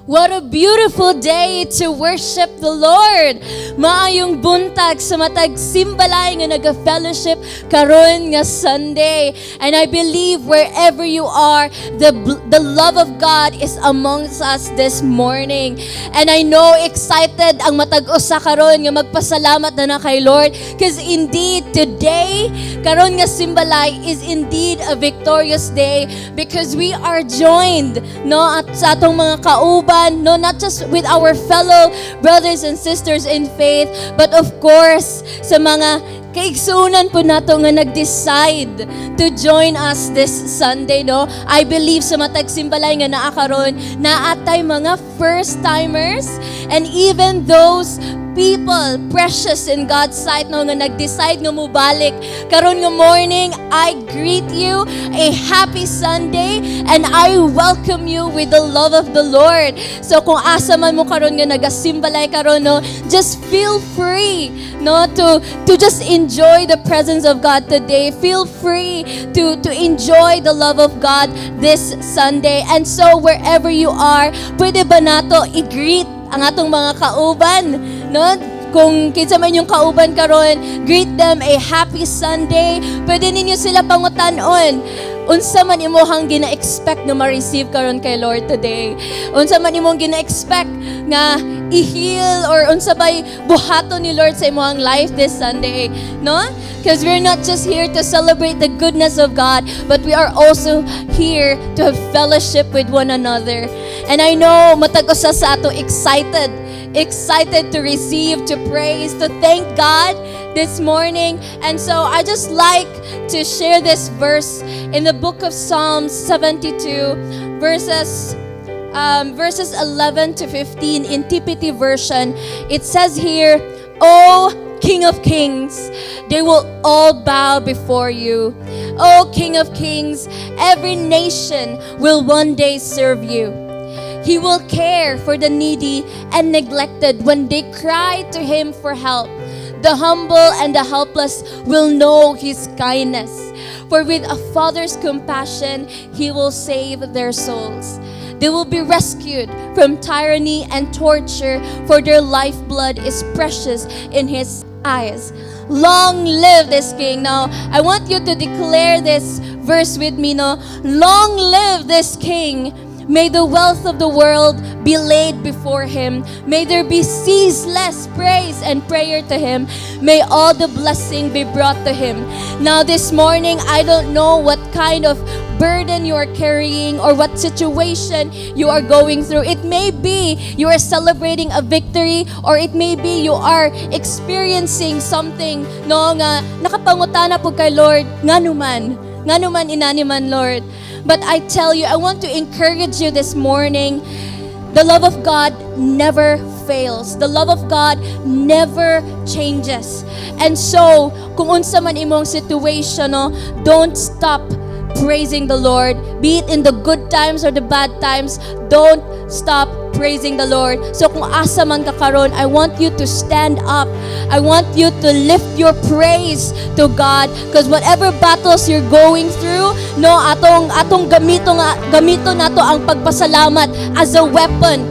What a beautiful day to worship the Lord. Maayong buntag sa matag simbalay nga naga-fellowship karon nga Sunday. And I believe wherever you are, the love of God is amongst us this morning. And I know excited ang matag usa karon nga magpasalamat na kay Lord, because indeed today karon nga simbalay is indeed a victorious day, because we are joined at sa atong mga kauban, not just with our fellow brothers and sisters in faith, but of course sa mga kaigsunan po nato nga nag-decide to join us this Sunday, I believe sa matag simbalay nga naa karon, naatay mga first timers and even those people precious in God's sight nga nag-decide nga mubalik karon nga morning. I greet you a happy Sunday and I welcome you with the love of the Lord. So kung asa man mo karon nga nagasimbalay karon, just feel free to just enjoy the presence of God today. Feel free to enjoy the love of God this Sunday. And so wherever you are, pwede ba nato i-greet ang atong mga kauban, Kung kinsa man yung kauban karon, greet them a happy Sunday. Pwede ninyo sila pangutanon, unsa man imong gina-expect na ma-receive karon kay Lord today? Unsa man imong gina-expect nga i-heal or unsa bay buhaton ni Lord sa imong life this Sunday, Because we're not just here to celebrate the goodness of God, but we are also here to have fellowship with one another. And I know matag usa sa ato excited to receive, to praise, to thank God this morning. And so I just like to share this verse in the book of Psalms 72, verses 11 to 15 in TPT version. It says here, "O King of Kings, they will all bow before you. O King of Kings, every nation will one day serve you. He will care for the needy and neglected when they cry to Him for help. The humble and the helpless will know His kindness. For with a father's compassion, He will save their souls. They will be rescued from tyranny and torture, for their lifeblood is precious in His eyes. Long live this King." Now, I want you to declare this verse with me, Long live this King. May the wealth of the world be laid before Him. May there be ceaseless praise and prayer to Him. May all the blessing be brought to Him. Now this morning, I don't know what kind of burden you are carrying or what situation you are going through. It may be you are celebrating a victory, or it may be you are experiencing something nga nakapangutana po kay Lord, nganuman inaniman, Lord. But I tell you, I want to encourage you this morning, the love of God never fails. The love of God never changes. And so, kung unsa man imong situation, don't stop praising the Lord. Be it in the good times or the bad times, don't stop praising the Lord. So kung asa man ka karon, I want you to stand up. I want you to lift your praise to God, because whatever battles you're going through, atong gamito nato ang pagpasalamat as a weapon,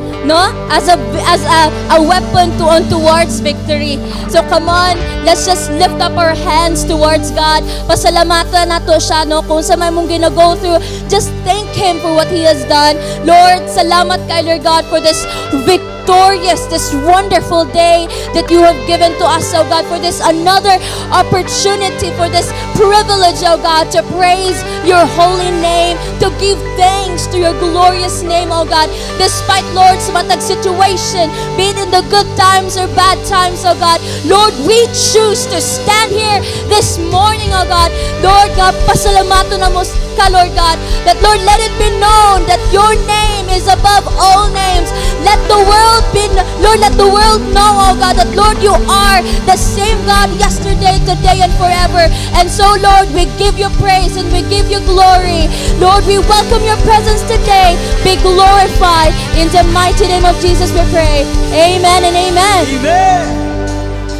as a weapon towards victory. So come on, let's just lift up our hands towards God. Pasalamatan nato siya, kung sa man mong gina-go through, just thank Him for what He has done. Lord, salamat kay Lord God for this victorious, this wonderful day that you have given to us, oh God, for this another opportunity, for this privilege, oh God, to praise your holy name, to give thanks to your glorious name, oh God. Despite, Lord, sa matag situation, be it in the good times or bad times, oh God, Lord, we choose to stand here this morning, oh God. Lord God, pasalamato na mo ka, Lord God, that Lord, let it be known that your name is above all names. Let the world know, oh God, that Lord, you are the same God yesterday, today, and forever. And so, Lord, we give you praise and we give you glory. Lord, we welcome your presence today. Be glorified. In the mighty name of Jesus we pray. Amen and amen. Amen.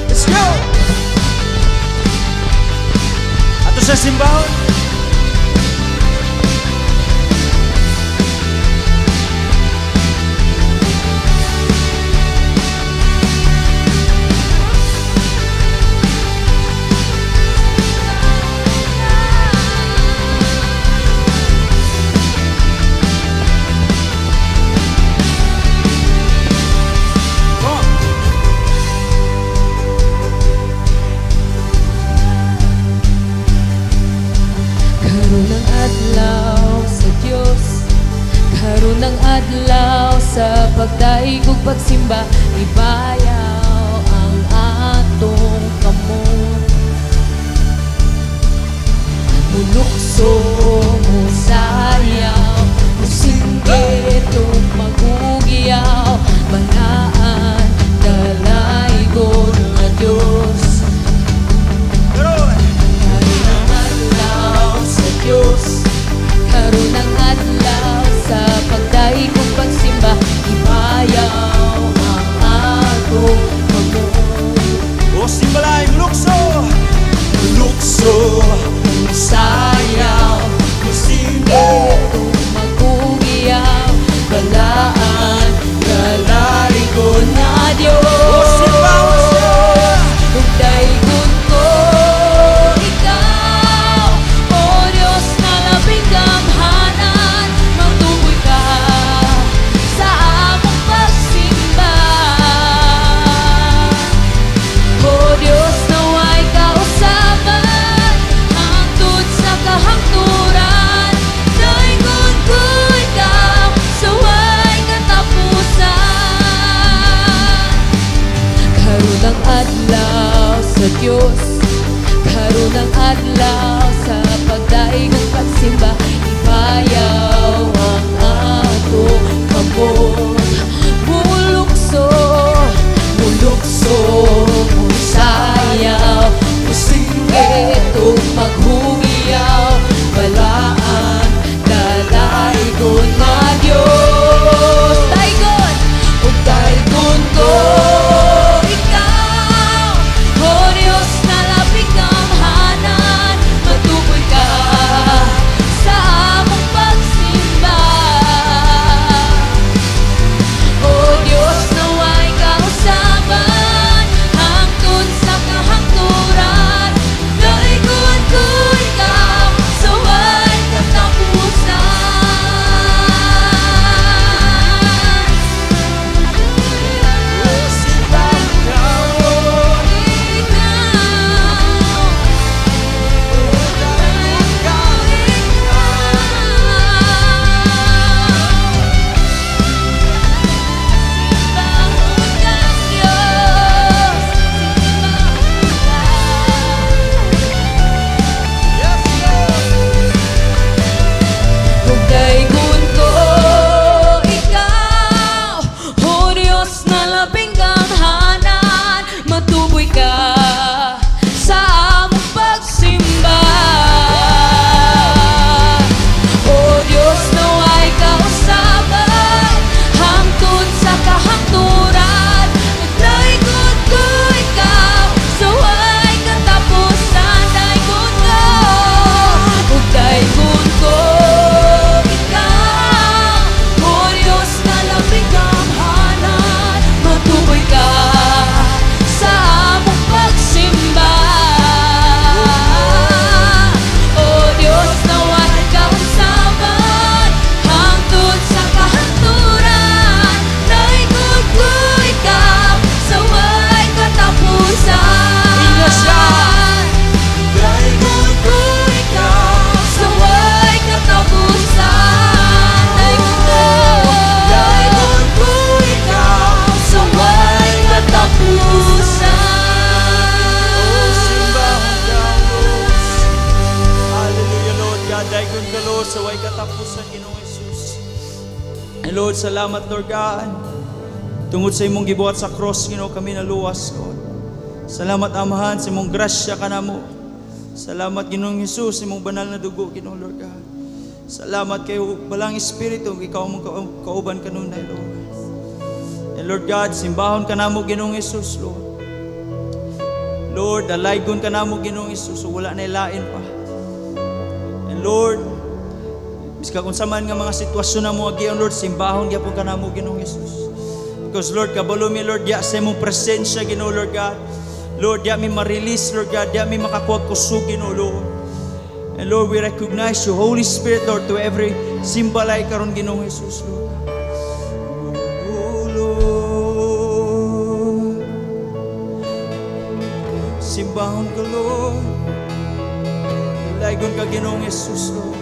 Let's go. Ato sa simbahan. pagsimba, ibayaw ang atong kamot. Mulukso, musayaw, musinggit o magugiyaw, banaan, dalaygon nga Diyos. Karon ang adlaw sa Diyos, karon ang adlaw sa pagdaigong pagsimba, ibayaw ang atong kamot. O simbalay, lukso! Lukso! Sayaw, musinggit o magugiyaw, balaan, dalaygon nga Diyos. Ug daygon ko ikaw, O Diyos na labing gamhanan, magtuboy ka sa among pagsimba. O Diyos naway kausaban, hangtod sa kahangturan, daygon ko ikaw sa way katapusan. Karon ang adlaw sa Diyos, karon ang adlaw sa pagdaigong pagsimba, ibayaw ang atong kamot. Mulukso, mulukso, musayaw, musinggit o maghugiyaw, balaan, dalaygon nga Diyos. Daygon, ug daygon ko ikaw, O Diyos na labing gamhanan, magtuboy ka sa among pagsimba. O Diyos naway kausaban, hangtod sa kahangturan, daygon ko ikaw sa way katapusan. Ug daygon ko ikaw, O Diyos na labing gamhanan, matuboy ka sa among pagsimba. O Diyos naway kausaban, hangtod sa kahangturan, ug daygon ko ikaw sa way katapusan. Daygon ko, ug daygon ko ikaw, O Diyos na labing gamhanan, matuboy ka sa among pagsimba. O Diyos naway kausaban, hangtod sa kahangturan, daygon ko ikaw sa way katapusan. Daygon ko ikaw sa way katapusan. Daygon ko ikaw sa way katapusan. Hallelujah, Lord God. Daygon ka, Lord, sa way katapusan, Ginoong Jesus. And Lord, salamat, Lord God. Tungod sa imong gibuhat sa cross, Ginoo, kami naluwas, Lord. Salamat, Amahan, sa imong grasya ka namo. Salamat, Ginoong Jesus, sa imong banal na dugo, Ginoo, Lord God. Salamat kayo, balang Espiritu, ikaw mong kauban kanunay, Lord. And Lord God, simbahon ka namo, Ginoong Jesus, Lord. Lord, dalaygon ka namo, Ginoong Jesus, so wala na ilain pa. And Lord, miska kung saman nga mga sitwasyon na mo agiyon, Lord, simbahon gyapon ka namo, Ginoong Jesus. Because Lord, kabalo mi, Lord, ya sa imong presensya, Ginoo, Lord God. Lord, di mi ma-release, Lord God, di mi makakuha kusugin, O Lord. And Lord, we recognize you, Holy Spirit, Lord, to every simbalay karon, Ginoong Jesus, Lord. Oh, Lord. Simbahon ka, Lord. Laygon ka, Ginoong Jesus, Lord.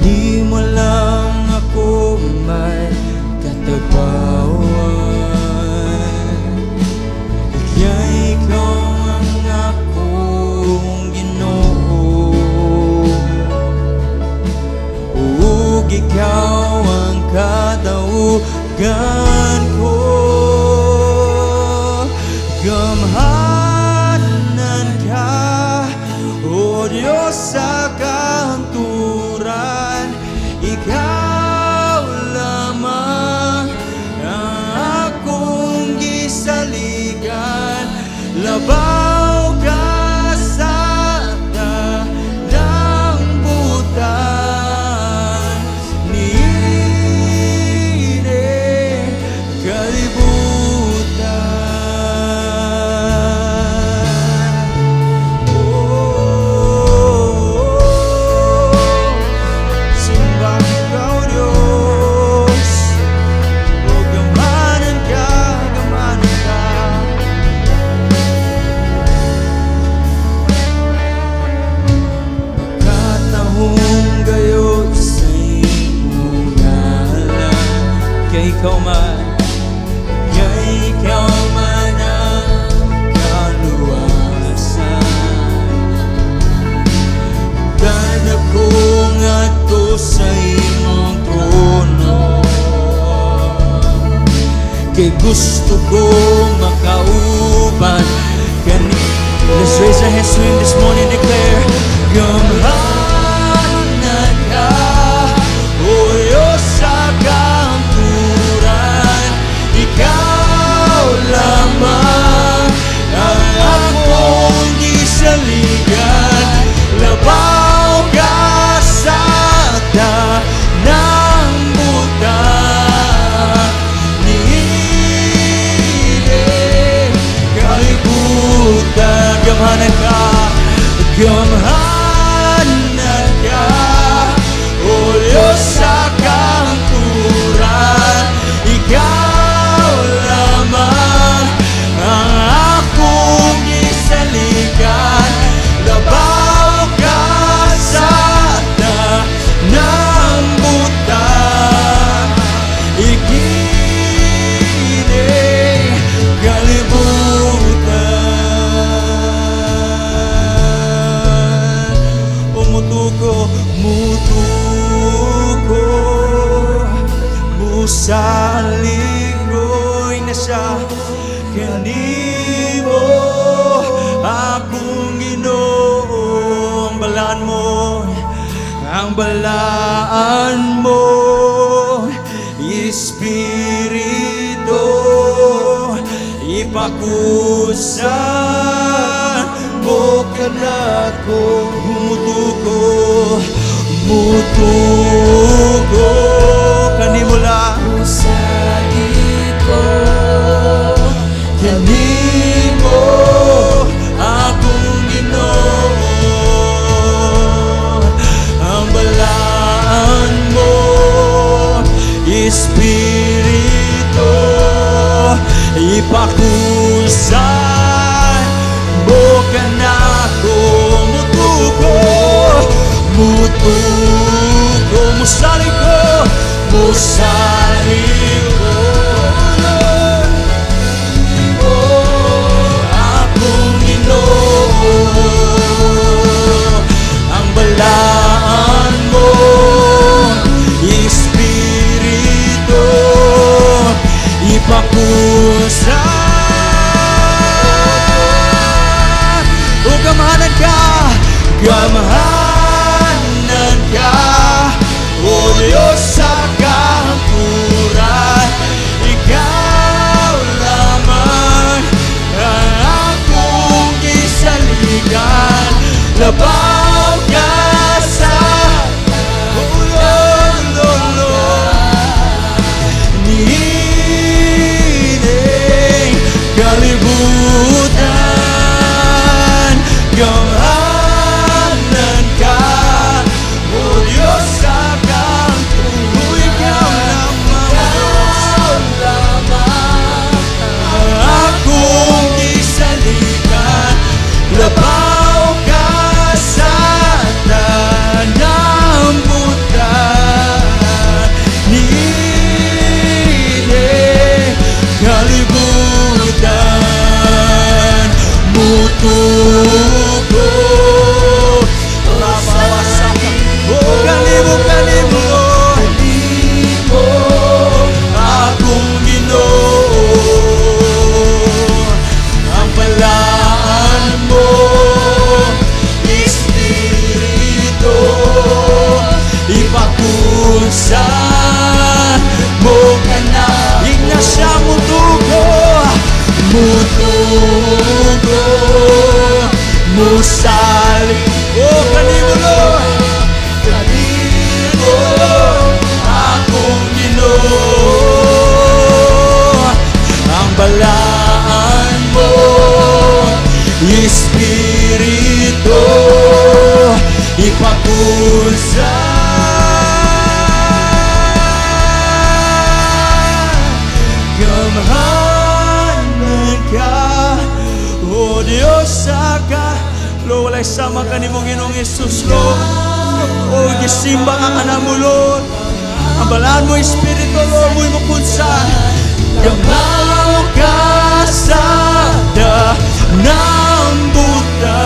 Di mo lang ako may katagpawan, kaya ikaw ang akong Ginoo. Ug ikaw ang kataugan ko. Gamhanan ka, O Diyos sa kanturan. Ikaw lamang ang akong gisaligan. Labaw ka sa tanang butan, niini kalibutan. Simbang ikaw, Diyos. O gamanan ka, gamanan ka. Katahong gayo sa iyong ngalan. Kay ikaw man, kay ikaw man ang kaluwasan. Ganap ko ngadto sa imong trono, kay gusto ko makauban kani. Let's raise our hands to Him this morning, declare, gamhanan ka, O Diyos sa kanturan. Ikaw lamang ang akong gisaligan. Labaw ka sa tanang butan, niini kalibutan. Gamhanan ka, gamhanan ka, O Diyos sa kanturan. Ikaw lamang ang akong gisaligan. Labaw ka sa tanang butan, ikini kalibutan. Umutuko, mutuko, musaligoy na siya. Kanimo akong Ginoo. Ang balaan mo, ang balaan mo, Espiritu, ipakusan mo ka na ko. Mutuko, mutuko, kanimo lang kanimo akong Ginoo. Ang balaan mo, Espiritu, ipakusan mo ka na ko. Mutuko, mutuko, musali ko, musali ko. Akong Ginoo, ang balaan mo, Espiritu, ipakusan pusa mo ka na. Ignasya mutugo, mutugo musali. Oh, kanimo Lord, kanimo akong Ginoo. Ang balaan mo, Espiritu, ipakusa. Gamahanan ka, O Diyos saka. Lord, walay sama ka ni mong Ginoong Isus, Lord. O, gisimba ka na mo, Lord. Ang balaan mo, Espiritu, Lord, mo'y mapunsa. Gamaw ka sa ng buta,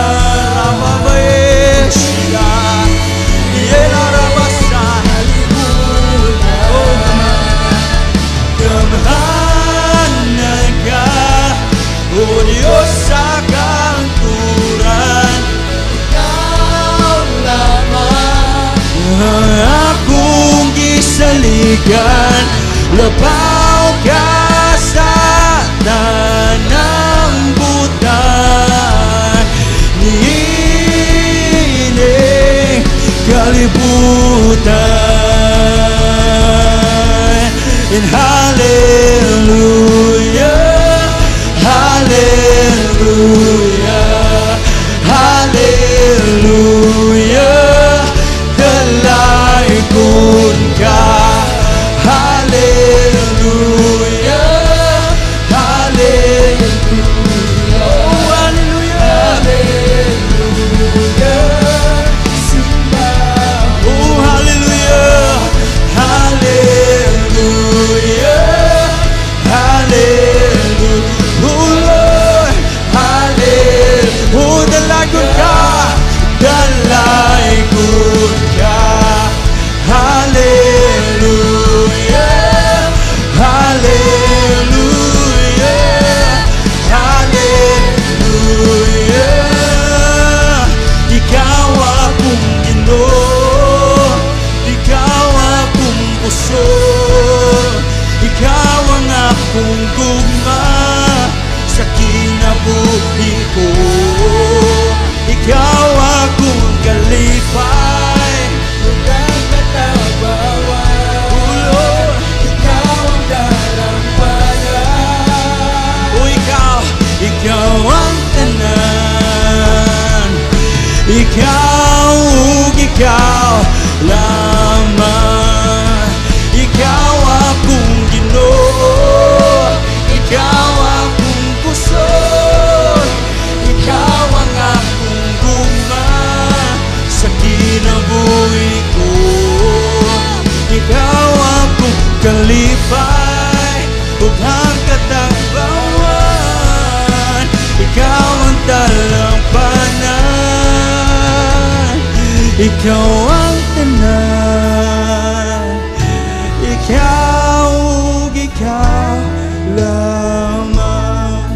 Ramabayesya, Yela Rabasa, Gamahanan ka, O Diyos sa kanturan. Ikaw lamang ang akong gisaligan. Labaw ka sa tanang butan, niining kalibutan. And hallelujah, hallelujah, hallelujah, kalaykun ka. Hallelujah, hallelujah, oh hallelujah, hallelujah, simba, oh hallelujah, hallelujah, hallelujah, oh Lord, hallelujah, oh dalagon ka, dalagon ka, hallelujah, hallelujah, hallelujah. Ikaw akong Ginoo, ikaw akong puso, ikaw ang akong gugma sa kinabuhi ko. Ikaw akong kalipay, huwag katabawan. Oh Lord, ikaw ang dalampagan. Oh ikaw ang tanan. Ikaw lamang. Ikaw akong Ginoo, ikaw akong puso, ikaw ang akong gugma sa kinabuhi ko. Ikaw akong kalipay, ug ang katawan. Ikaw ang talampanan, ikaw ang tanan. Ikaw lamang.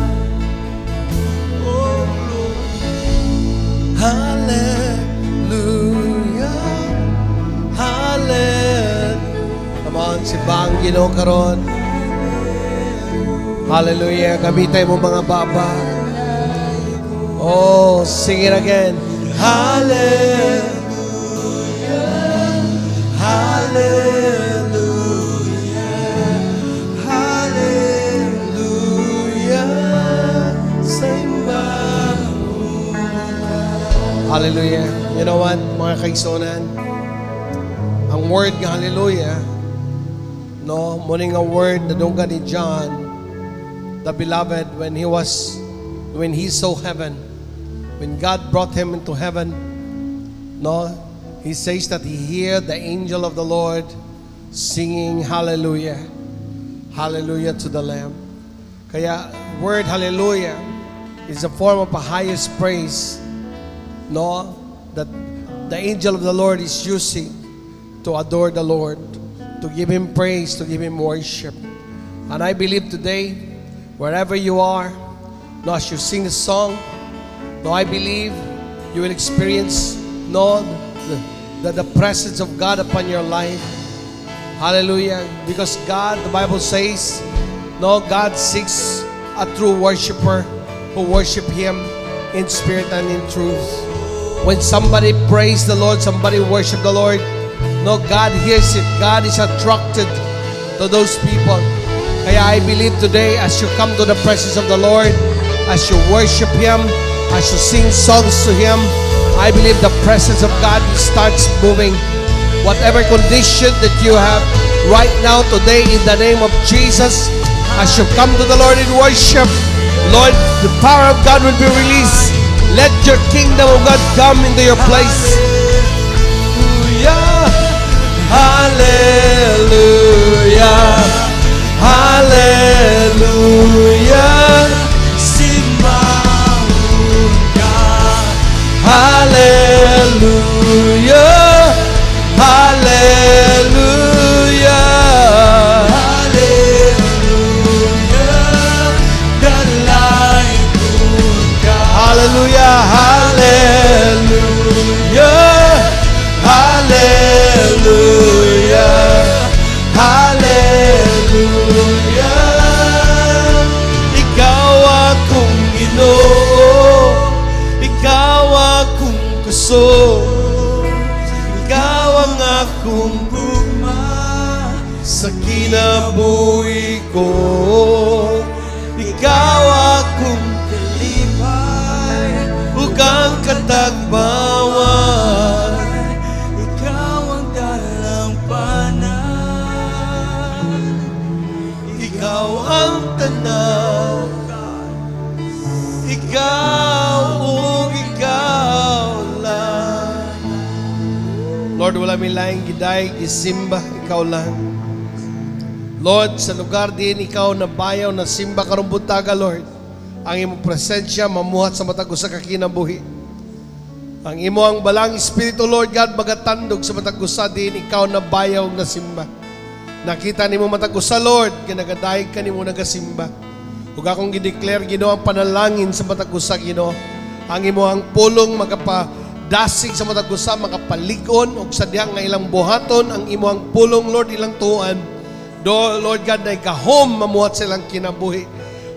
Oh Lord, Hallelujah, hallelujah. Come on, simbang Ginoo karon. Hallelujah. Gamitin mo mga baba. Oh, sing it again. Hallelujah, hallelujah, hallelujah. Simbang. Hallelujah. You know what, mga kaisonan? Ang word ng hallelujah, no, muning ang word na dunggan ni John, the beloved, when he saw heaven, when God brought him into heaven, no, he says that he heard the angel of the Lord singing hallelujah, hallelujah to the Lamb. Kaya word hallelujah is a form of a highest praise, no, that the angel of the Lord is using to adore the Lord, to give Him praise, to give Him worship. And I believe today, wherever you are, no, as you sing the song, no, I believe you will experience, no, the presence of God upon your life. Hallelujah. Because God, the Bible says, no, God seeks a true worshiper who worship Him in spirit and in truth. When somebody praise the Lord, somebody worship the Lord, no, God hears it. God is attracted to those people. Kaya I believe today, as you come to the presence of the Lord, as you worship Him, as you sing songs to Him, I believe the presence of God starts moving. Whatever condition that you have right now, today, in the name of Jesus, as you come to the Lord in worship, Lord, the power of God will be released. Let your kingdom of God come into your place. Hallelujah. Hallelujah. Simahon ka. Hallelujah. Hallelujah. Hallelujah. Dalaipon ka. Hallelujah. Hallelujah. Hallelujah. Hallelujah. Ikaw akong Ginoo, ikaw akong gusto, ikaw ang akong Gugma sa kinabuhi ko. Ikaw akong kalipay. ug ang katagbawan. Ikaw ang dalampanan. Ikaw ang tanaw. Ikaw ug ikaw lang. Lord, wala mi laing giday gisimba, ikaw lang. Lord, sa lugar din ikaw na bayaw na simba karong buntaga, Lord. Ang imong presensya mamuhat sa matag usa ka kinabuhi. Ang imo ang balang espiritu, Lord God, magatandog sa matag usa din ikaw na bayaw na simba. Nakita nimo matag usa, Lord, kinagadayeg ka nimo nagasimba. Ug akong gideclare, Ginoo, ang panalangin sa matag usa, Ginoo. Ang imo ang pulong magapadasig sa matag usa, makapalig-on ug sa dihang nga ilang buhaton ang imo ang pulong, Lord, ilang tuan. Do, Lord God, na ikahom mamuhat sa ilang kinabuhi.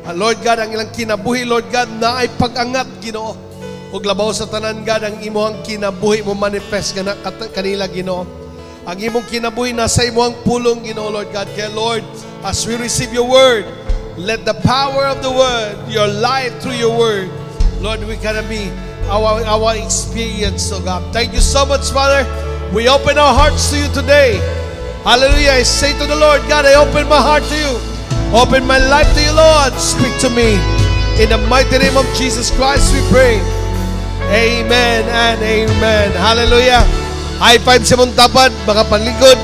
Lord God, ang ilang kinabuhi, Lord God, na ay pag-angat, Ginoo. Ug labaw sa tanan, God, ang imo ang kinabuhi mo manifest kanila, Ginoo. Ang imong kinabuhi nasa imo ang pulong, Ginoo, Lord God. Kaya, Lord, as we receive your word, let the power of the word, your life through your word, Lord, we can be our experience, oh God. Thank you so much, Father. We open our hearts to you today. Hallelujah. I say to the Lord, God, I open my heart to you. Open my life to you, Lord. Speak to me. In the mighty name of Jesus Christ, we pray. Amen and amen. Hallelujah. High five sa mong tapat, mga panlikod.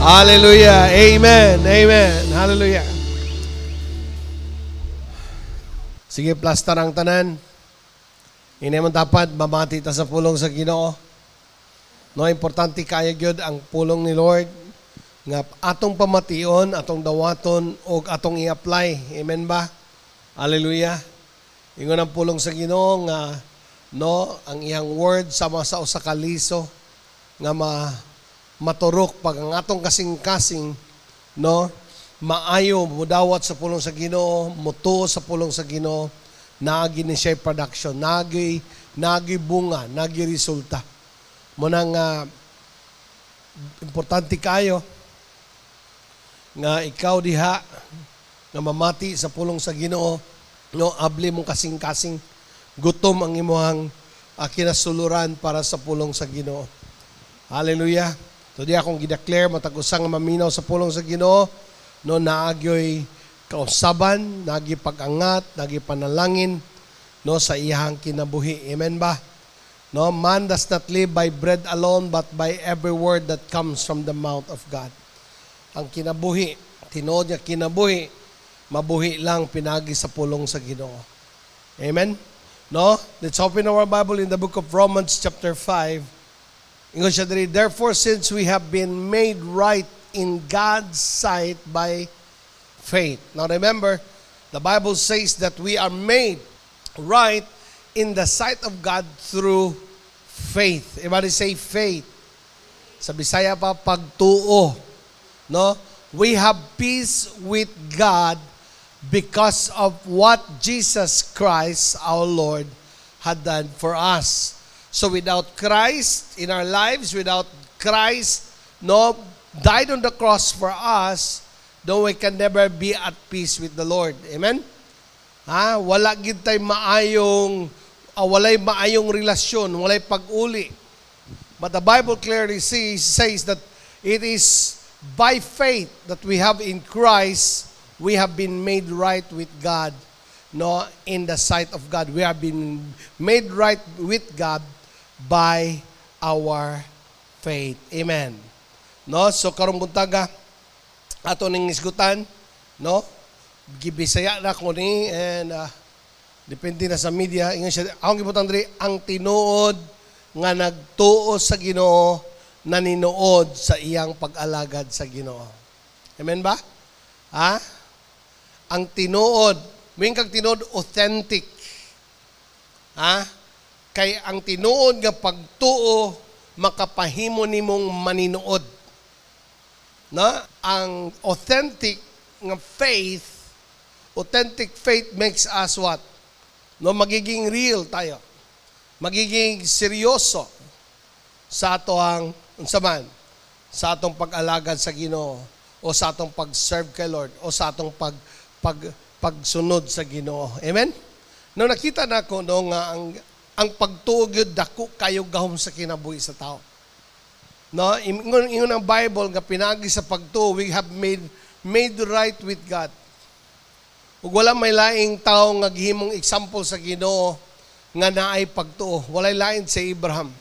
Hallelujah. Amen. Amen. Hallelujah. Sige, plasta ng tanan. Ini mong tapat, mamati ta sa pulong sa Ginoo. No, importante kaya gyud ang pulong ni Lord nga atong pamation, atong dawaton o atong i-apply. Amen ba? Hallelujah. Ingon ang pulong sa Ginoo nga no, ang iyang word sama sa usa ka liso nga maturok pag ang atong kasing-kasing no, maayo mudawat sa pulong sa Ginoo, mutuo sa pulong sa Ginoo, naagi ni siya production, naagi bunga, naagi resulta. Munang importante kayo nga ikaw diha nga mamati sa pulong sa Ginoo, no, abli mong kasing-kasing gutom ang imong kinasuluran para sa pulong sa Ginoo. Hallelujah. Today akong gideclare matag usa nga maminaw sa pulong sa Ginoo, no, naagyoy kausaban, naagi pag-angat, naagi panalangin no sa iyang kinabuhi. Amen ba? No, man does not live by bread alone but by every word that comes from the mouth of God. Ang kinabuhi, tinuod niya kinabuhi, mabuhi lang pinagi sa pulong sa Ginoo. Amen? No? Let's open our Bible in the book of Romans chapter 5. Ingon siya diri, therefore since we have been made right in God's sight by faith. Now remember, the Bible says that we are made right in the sight of God through faith. Everybody say faith. Sa Bisaya pa, pagtuo. No? We have peace with God because of what Jesus Christ, our Lord, had done for us. So without Christ in our lives, without Christ, no, died on the cross for us, no, we can never be at peace with the Lord. Amen? Wala gid tay maayong, walay maayong relasyon, walay pag-uli. But the Bible clearly says that it is by faith that we have in Christ, we have been made right with God, no, in the sight of God. We have been made right with God by our faith. Amen. No, so karong buntaga ato ning isgutan, no? Gibisaya na ko ni and depende na sa media. Ingon siya, akong gibutan diri ang tinuod nga nagtuo sa Ginoo naninuod sa iyang pag-alagad sa Ginoo. Amen ba? Ang tinuod, may kag tinuod authentic. Kay ang tinuod nga pagtuo makapahimo nimong maninuod. Na ang authentic faith makes us what? No, magiging real tayo. Magiging seryoso sa atong unsaman, sa atong pag-alagad sa Ginoo o sa atong pag-serve kay Lord o sa atong pagsunod sa Ginoo. Amen? No, nakita na ko no nga ang pagtuo gyud dako kayo gahom sa kinabuhi sa tao. No, ingon ang Bible nga pinagi sa pagtuo, we have made right with God. Ug wala may laing tao nga gihimong example sa Ginoo nga naay pagtuo. Walay lain si Abraham.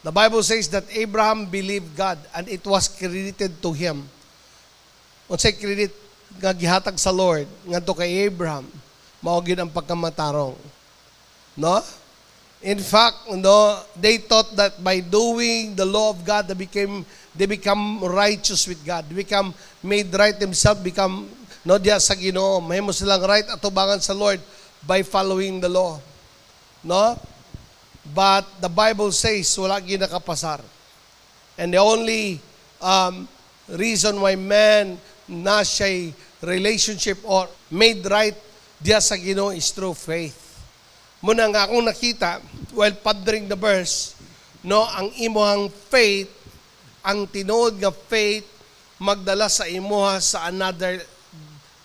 The Bible says that Abraham believed God and it was credited to him. Unsay credit nga gihatag sa Lord ngadto kay Abraham, mao gyud ang pagkamatarong. No? In fact, no, they thought that by doing the law of God, they become righteous with God. They become made right themselves, become no diya sa Ginoo. Mahimo silang right atubangan sa Lord by following the law. No? But the Bible says wala gyud nakapasar. And the only reason why man na siya'y relationship or made right diya sa Ginoo is through faith. Muna nga akong nakita, while pondering the verse, no, ang imuhang faith, ang tinuod nga faith, magdala sa imuha sa another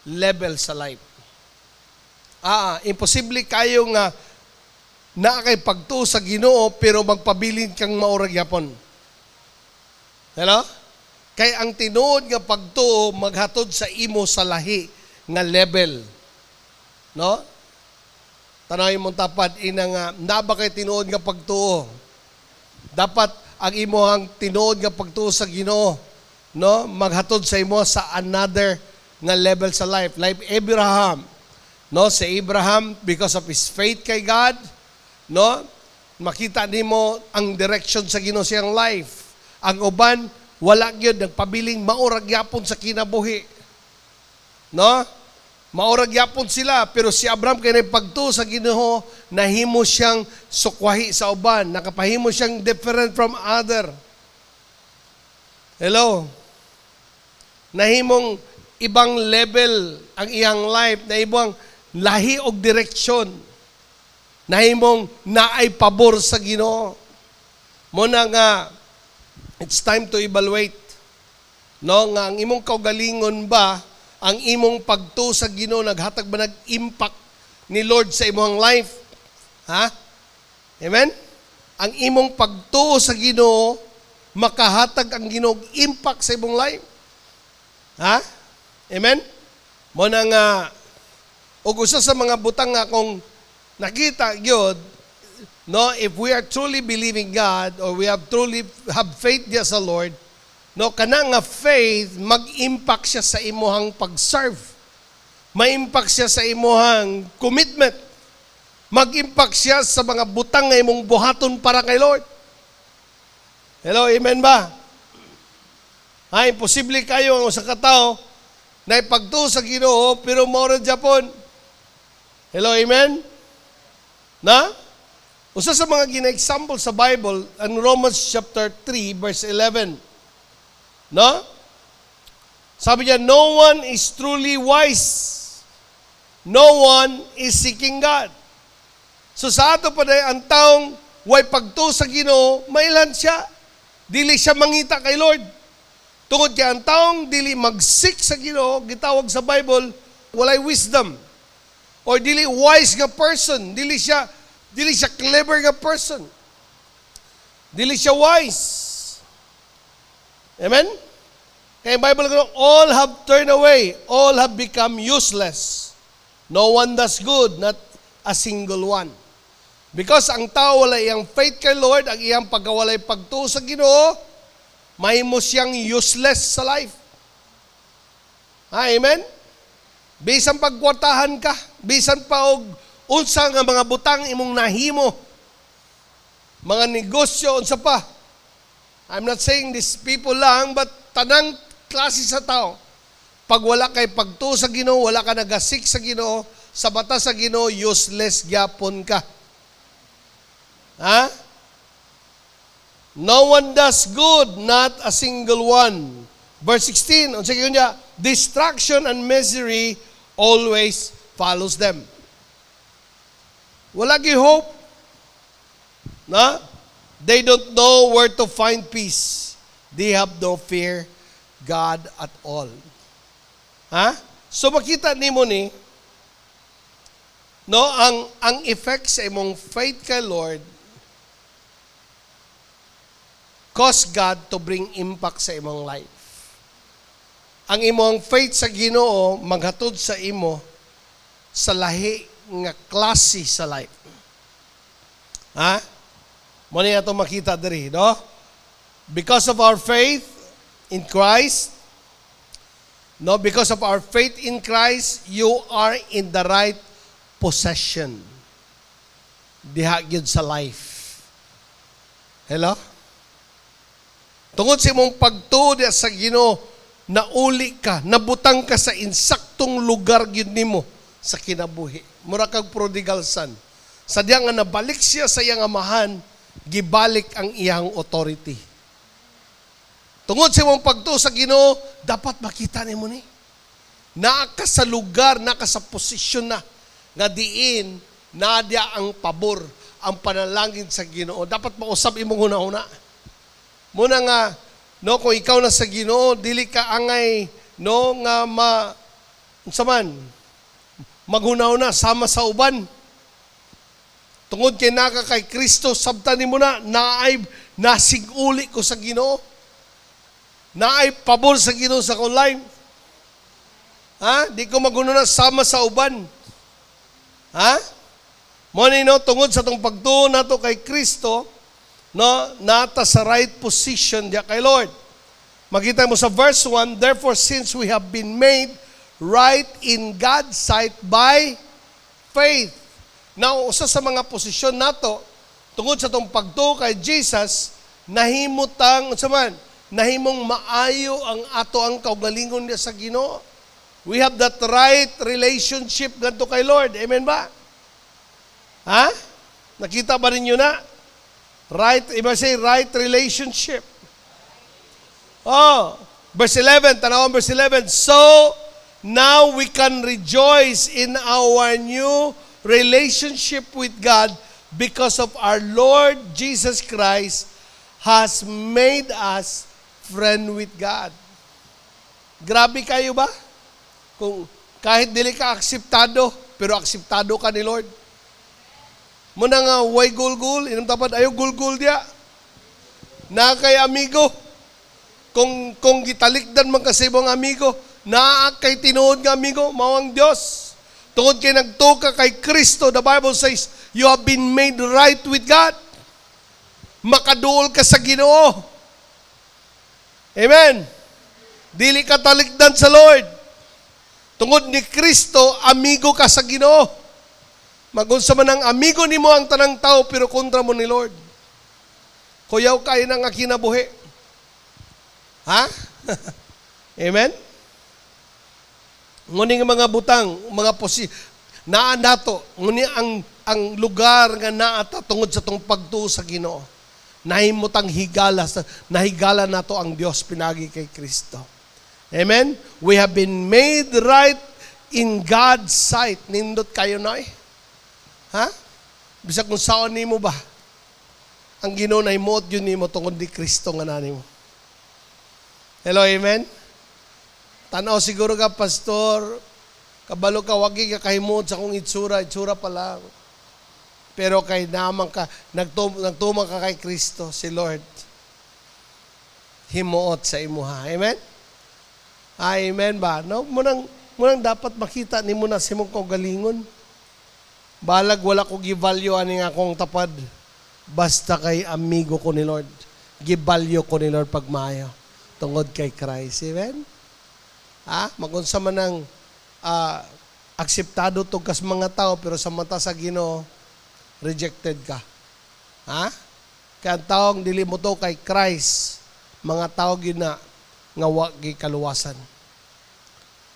level sa life. Imposible kayo nga kay pagtuo sa Ginoo pero magpabilin kang maurag yapon. Hello? Kay ang tinuod nga pagtuo maghatod sa imo sa lahi nga level. No? Tanay mong tapad ina nga naba kay tinuod nga pagtuo. Dapat ang imong tinuod nga pagtuo sa Ginoo, no, maghatod sa imo sa another nga level sa life. Like Abraham, no, si Abraham because of his faith kay God, no, makita nimo ang direction sa Ginoo siyang life. Ang uban wala gyud nagpabiling maurag yapon sa kinabuhi. No? Maurag yapon sila, pero si Abraham kay pagtuo sa Ginoo, nahimo siyang sukwahi sa uban, nakapahimo siyang different from other. Hello? Nahimong ibang level ang iyang life, na ibang lahi og direksyon. Nahimong naay pabor sa Ginoo. Muna nga it's time to evaluate. No, nga ang imong kaugalingon ba, ang imong pagtuo sa Ginoo naghatag ba nag-impact ni Lord sa imong life? Amen? Ang imong pagtuo sa Ginoo makahatag ang Ginoo impact sa imong life. Amen? Mo na nga ug usa sa mga butang nga akong nakita gyud, no, if we are truly believing God or we have truly have faith diya sa Lord, no, kana nga faith mag-impact siya sa imuhang pag-serve. Ma-impact siya sa imuhang commitment. Mag-impact siya sa mga butang nga imong buhaton para kay Lord. Hello, amen ba? Imposible kayo ang usa ka tawo na ipagtuo sa Ginoo pero mao ra Japon. Hello, amen? Na? Usa sa mga gina-example sa Bible, ang Romans chapter 3, verse 11. No? Sabi niya, no one is truly wise. No one is seeking God. So sa ato pa ang taong way pagto sa Ginoo, mailan siya. Dili siya mangita kay Lord. Tungod kay ang taong dili mag-seek sa Ginoo, gitawag sa Bible, walay wisdom. Or dili wise nga person, dili siya clever nga person. Dili siya wise. Amen? Kaya yung Bible, all have turned away, all have become useless. No one does good, not a single one. Because ang tao wala iyang faith kay Lord, ang iyang pagkawalay pagtuo sa Ginoo, mahimo siyang useless sa life. Amen? Bisan pagkwartahan ka, bisan pa og unsa nga mga butang imong nahimo, mga negosyo, unsa pa. I'm not saying these people lang, but tanang klase sa tao. Pag wala kay pagtuo sa Ginoo, wala ka nagasik sa Ginoo, sa bata sa Ginoo, useless gyapon ka. Ha? No one does good, not a single one. Verse 16, unsa gyud niya, destruction and misery always follows them. Wala gyud hope. Na? They don't know where to find peace. They have no fear God at all. Ha? So makita nimo ni no ang effect sa imong faith kay Lord cause God to bring impact sa imong life. Ang imong faith sa Ginoo maghatod sa imo sa lahi nga klase sa life. Ha? Mo ni ato makita diri, no? Because of our faith in Christ, no, because of our faith in Christ, you are in the right possession. Diha gyud sa life. Hello? Tungod sa imong pagtuo diha sa Ginoo, nauli ka, nabutang ka sa insaktong lugar gyud nimo sa kinabuhi. Mura kag prodigal son. Sadya nga nabalik siya sa iyang amahan, gibalik ang iyang authority. Tungod sa imong pagtuo sa Ginoo, dapat makita nimo ni. Naa ka sa lugar, naa ka sa posisyon na nga diin nadya ang pabor, ang panalangin sa Ginoo. Dapat mausab imong una-una. Muna nga no kung ikaw na sa Ginoo, dili ka angay no nga unsa man maghunaw na sama sa uban. Tungod kay naka kay Kristo, sabtan nimo na naay nasiguli ko sa Ginoo. Naay pabor sa Ginoo sa akong life. Ha? Di ko maguno na sama sa uban. Ha? Mo ni no tungod sa tong pagtuo nato kay Kristo, no, nata sa right position diya kay Lord. Makita mo sa verse 1, therefore since we have been made right in God's sight by faith. Now, usa sa mga posisyon nato tungod sa tong pagtuo kay Jesus, nahimutang unsa man, nahimong maayo ang ato ang kaugalingon niya sa Ginoo. We have that right relationship ngadto kay Lord. Amen ba? Ha? Nakita ba ninyo na? Right, iba say right relationship. Oh, verse 11, tanawon verse 11. So, now we can rejoice in our new relationship with God because of our Lord Jesus Christ has made us friend with God. Grabe kayo ba? Kung kahit dili ka akseptado, pero akseptado ka ni Lord. Muna nga, way gulgul, inam tapad, ayaw gulgul dia. Na kay amigo, kung gitalikdan man kasi mong amigo, na kay tinuod nga amigo, mawang Diyos. Tungod kay nagtuka kay Kristo, the Bible says, you have been made right with God. Makaduol ka sa Ginoo. Amen. Dili ka talikdan sa Lord. Tungod ni Kristo, amigo ka sa Ginoo. Magunsa man ang amigo nimo ang tanang tao, pero kontra mo ni Lord. Kuyaw kayo ng kinabuhi. Ha? Amen? Ngunit mga butang, mga naan nato, ngunit ang ang lugar nga naata tungod sa tong pagtuo sa Ginoo. Nahimutang nahigala nato ang Dios pinagi kay Kristo. Amen? We have been made right in God's sight. Nindot kayo na Ha? Bisag kung saan nimo ba? Ang Ginoo nahimuot yun nimo tungod ni Kristo nga nanimo. Hello, amen? Tanaw siguro ka, pastor, kabalo ka, wagi ka kahimot sa kong itsura pa lang. Pero kay naman ka, nagtumang ka kay Kristo, si Lord. Himuot sa imuha. Amen? Amen ba? No? Munang dapat makita ni mo na si mong kaugalingon. Balag wala ko givalyo ani nga akong tapad. Basta kay amigo ko ni Lord. Givalyo ko ni Lord pagmayo. Tungod kay Christ. Amen? Magunsa man ng akseptado to kas mga tao, pero sa mata sa Ginoo, rejected ka. Kaya ang taong dili mo to kay Christ, mga tao gina nga wagi kaluwasan.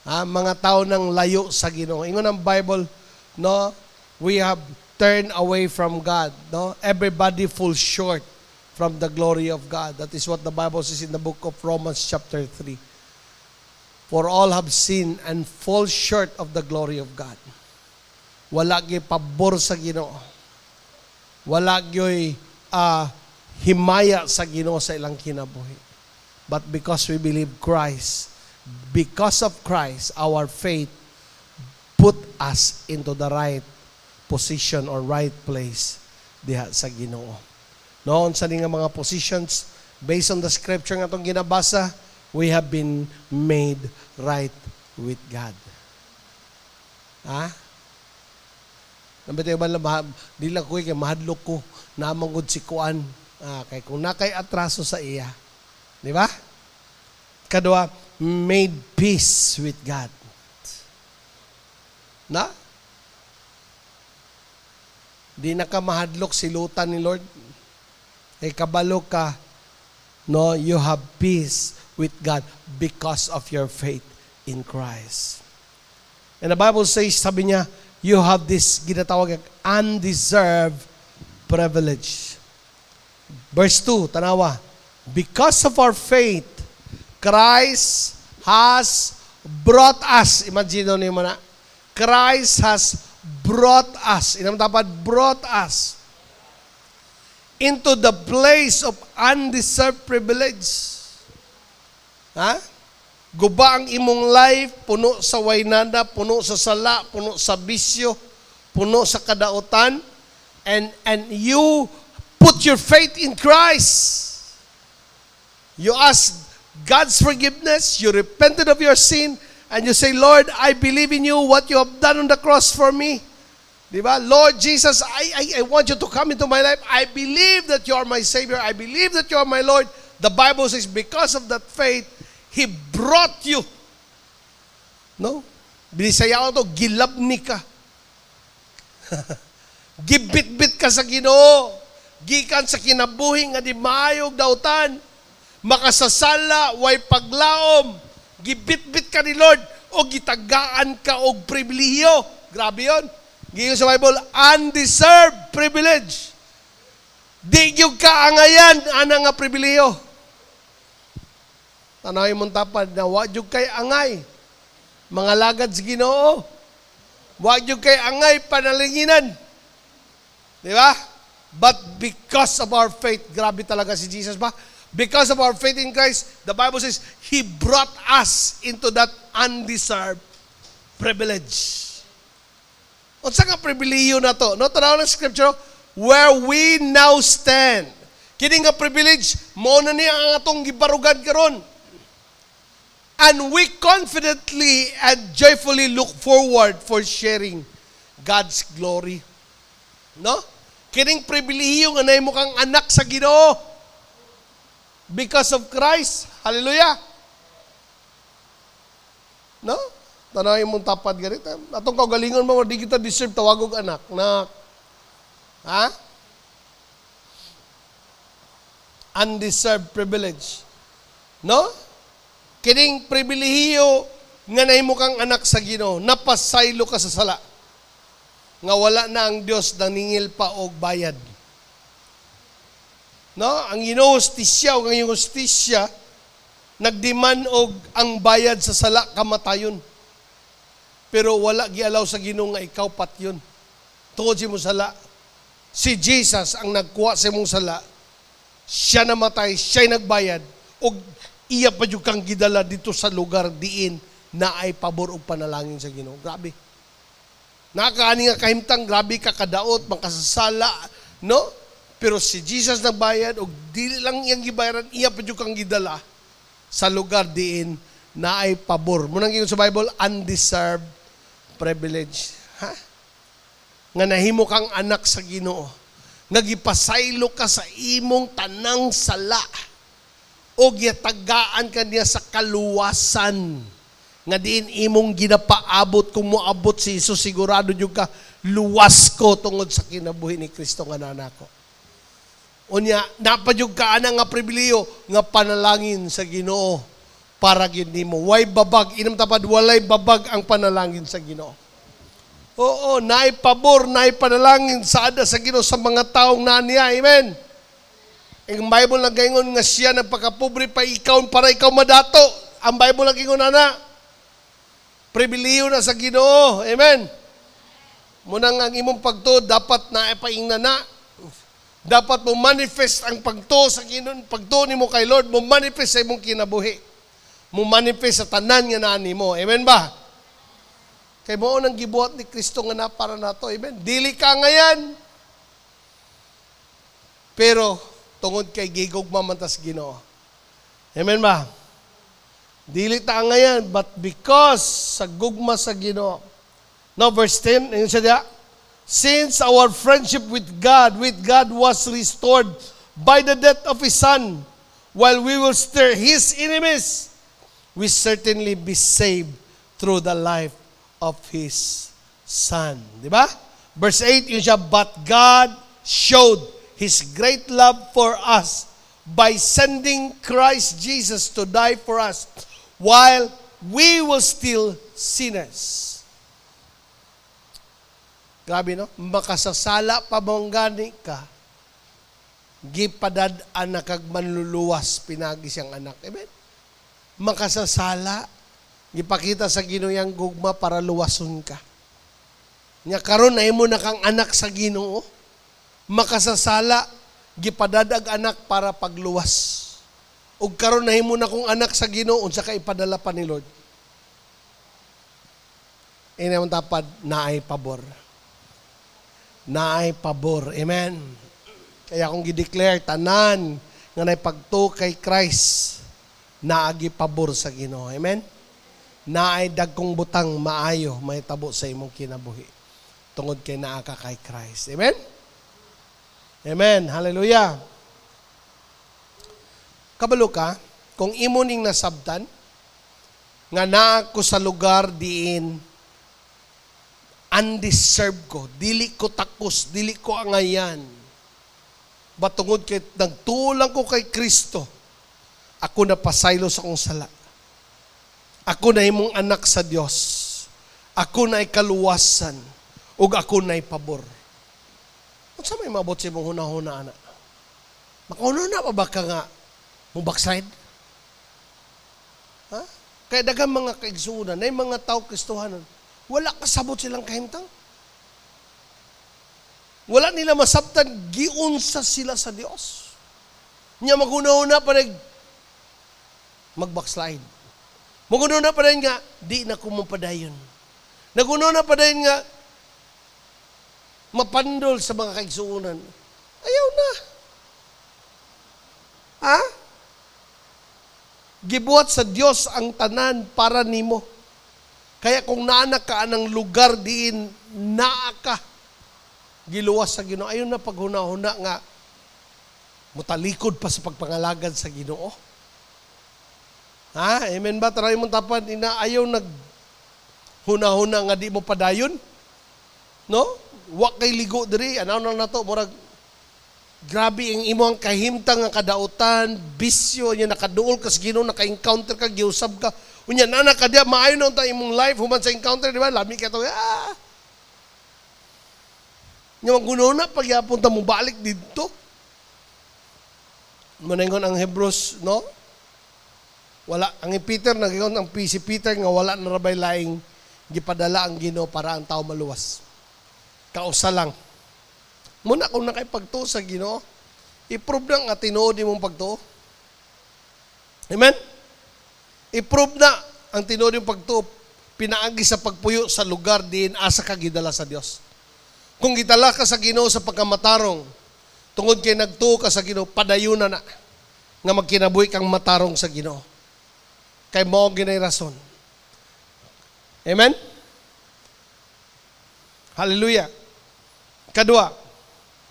Mga tao nang layo sa Ginoo. Ingon ang Bible, no, we have turned away from God. No, everybody falls short from the glory of God. That is what the Bible says in the book of Romans chapter 3. For all have sinned and fall short of the glory of God. Wala gyud pabor sa Ginoo. Wala gyud himaya sa Ginoo sa ilang kinabuhi. But because we believe Christ, because of Christ, our faith put us into the right position or right place diha sa Ginoo. Noon sa nga mga positions, based on the scripture nga itong ginabasa, we have been made right with God. Nabitaw ba di lang ko kay mahadlok ko namangod si kuan. Kay kung nakay atraso sa iya. Di ba? Kadua, made peace with God. Na? Di na ka mahadlok silutan ni Lord. Kay kabalo ka, no, you have peace with God because of your faith in Christ. And the Bible says, sabi niya, you have this ginatawag undeserved privilege. Verse 2, tanawa, because of our faith, Christ has brought us. Imagine niyo na, Christ has brought us. Inam dapat brought us into the place of undeserved privilege. Guba ang imong life, puno sa waynanda, puno sa sala, puno sa bisyo, puno sa kadautan, and you put your faith in Christ. You ask God's forgiveness, you repented of your sin, and you say, Lord, I believe in you, what you have done on the cross for me. Diba? Lord Jesus, I want you to come into my life. I believe that you are my Savior. I believe that you are my Lord. The Bible says, because of that faith, He brought you. No? Binisaya ko to, gilabni ka. Gibit-bit ka sa Ginoo. Gikan sa kinabuhi nga di maayog dautan. Makasasala, way paglaom. Gibit-bit ka ni Lord o gitagaan ka og pribilehiyo. Grabe yun. Giyon sa Bible, undeserved privilege. Di yung kaangayan, ana nga pribilehiyo. Tanaw mong tapad na wag yung kay angay. Mga lagad sa Ginoo. Wag yung kay angay panalinginan. Di ba? But because of our faith, grabe talaga si Jesus ba? Because of our faith in Christ, the Bible says, He brought us into that undeserved privilege. O sa nga pribilehiyo na to? No, tanaw ng scripture, where we now stand. Kini nga privilege, mo na niya ang atong gibarugan karon. And we confidently and joyfully look forward for sharing God's glory. No? Kining pribilehiyo nga nahimo kang anak sa Ginoo. Because of Christ. Hallelujah. No? Tanaw mong tapad ganito. Atong kaugalingon mo, di kita deserve tawagog anak. Undeserved privilege. No? Kining pribilehiyo nga nahimo kang anak sa Ginoo, napasaylo ka sa sala. nga wala na ang Dios nangingil pa og bayad. No, ang ginustisya o ang hustisya nagdemand og ang bayad sa sala kamatayon. Pero wala gialaw sa Ginoo nga ikaw patyon. Tungod sa imong sala. Si Jesus ang nagkuha sa imong sala. Siya namatay, siya nagbayad og iya pa jud kang gidala dito sa lugar diin na ay pabor og panalangin sa Ginoo. Grabe. Nakaani nga kahimtang, grabe ka kadaot, makasasala, no? Pero si Jesus nagbayad og dili lang iyang gibayaran, iya pa jud kang gidala sa lugar diin na ay pabor. Munang gingon sa Bible, undeserved privilege. Ha? Nga nahimo kang anak sa Ginoo. Nagipasaylo ka sa imong tanang sala. O giyatagaan ka niya sa kaluwasan. Nga diin imong ginapaabot, kung moabot si Jesus, sigurado nyo ka, luwas ko tungod sa kinabuhi ni Kristo nga nanako. Unya, napadyog ka ana nga pribiliyo nga panalangin sa Ginoo para gyud nimo. Way babag, inam tapad walay babag ang panalangin sa Ginoo. Oo, naay pabor, naay panalangin sa ada sa Ginoo sa mga taong naniya. Amen. Ang Bible nagaingon nga siya nagpakapobre pa ikaw para ikaw madato. Ang Bible nagaingon ana. Pribiliyo na sa Ginoo. Amen. Munang ang imong pagtuo dapat na ipaingna na. Dapat mo manifest ang pagtuo sa Ginoo, pagtuo nimo kay Lord, mo manifest sa imong kinabuhi. Mo manifest sa tanan nga nani mo. Amen ba? Kay mao nang gibuhat ni Kristo nga na para nato. Amen. Dili ka ngayon. Pero tungod kay gigugma man tas Ginoo. Amen ba? Dili ta ngayon, but because sa gugma sa Ginoo. Now verse 10, ayun siya diya. Since our friendship with God was restored by the death of His Son, while we will stir His enemies, we certainly be saved through the life of His Son. Di ba? Verse 8, yun siya, but God showed His great love for us by sending Christ Jesus to die for us while we were still sinners. Grabe, no? Makasasala pa mong gani ka, gipadad-an na kag manluluwas, pinagi siyang anak. Amen? Makasasala, gipakita sa Ginoo yang gugma para luwason ka. Nya karon na imo na kang anak sa Ginoo, makasasala, gipadadag anak para pagluwas. Ug karon na imo na kong anak sa Ginoo, unsa ka ipadala pa ni Lord. Inamon tapad naay pabor. Naay pabor. Amen. Kaya kung gideclare tanan nga naay pagtuo kay Christ, naagi pabor sa Ginoo. Amen. Naay dagkong butang maayo mahitabo sa imong kinabuhi tungod kay naa ka kay Christ. Amen. Amen. Hallelujah. Kabalo ka, kung imo ning nasabtan nga naa ko sa lugar diin undeserved ko, dili ko takos, dili ko angayan. Batungod kay nagtulang ko kay Kristo, ako na pasaylo sa kong sala. Ako na imong anak sa Dios. Ako na kaluwasan ug ako na pabor. Unsa may mabot sa imong hunahuna ana? Makahuna pa ba ka nga mo backslide? Ha? Kaya daghang mga kaigsuonan, nay mga tao Kristohanon, wala kasabot silang kahimtang. Wala nila masabtan, giunsa sila sa Dios. Nya maghuna-huna pa rin, mag-backslide. Maghuna-huna pa rin nga, di na kumupadayon. Naghuna-huna pa rin nga, mapandol sa mga kaigsuunan. Ayaw na. Ha? Gibuhat sa Dios ang tanan para nimo. Kaya kung naanak ka ng lugar diin, naa ka, giluwas sa Ginoo. Ayun na paghuna-huna nga, mutalikod pa sa pagpangalagad sa Ginoo. Ha? Amen ba? Taray mong tapan, ayaw huna-huna nga di mo padayon. No? Wa kay ligo diri, anaw na to, murag, grabe ang imong kahimtang nga kadautan, bisyo, niya nakaduol ka sa Ginoo, naka-encounter ka, giusab ka, unya nana ka diya, maayon na imong life, human sa encounter, di ba? Lami ka to, Nga magununa pagyapon ta mo balik dito. Manengon ang Hebrews, no? Wala ang Peter nagingon ang si Peter nga wala na rabay laing gipadala ang Ginoo para ang tao maluwas. Kausa lang. Muna kung nakipagtuo sa Ginoo, i-prove na nga tinuod imong pagtuo. Amen? I-prove na ang tinuod imong pagtuo pinaagi sa pagpuyo sa lugar diin asa ka gidala sa Dios. Kung gidala ka sa Ginoo sa pagkamatarong, tungod kay nagtuo ka sa Ginoo, padayunan na nga magkinabuhi kang matarong sa Ginoo. Kay mo ginay rason. Amen? Hallelujah. Kadua,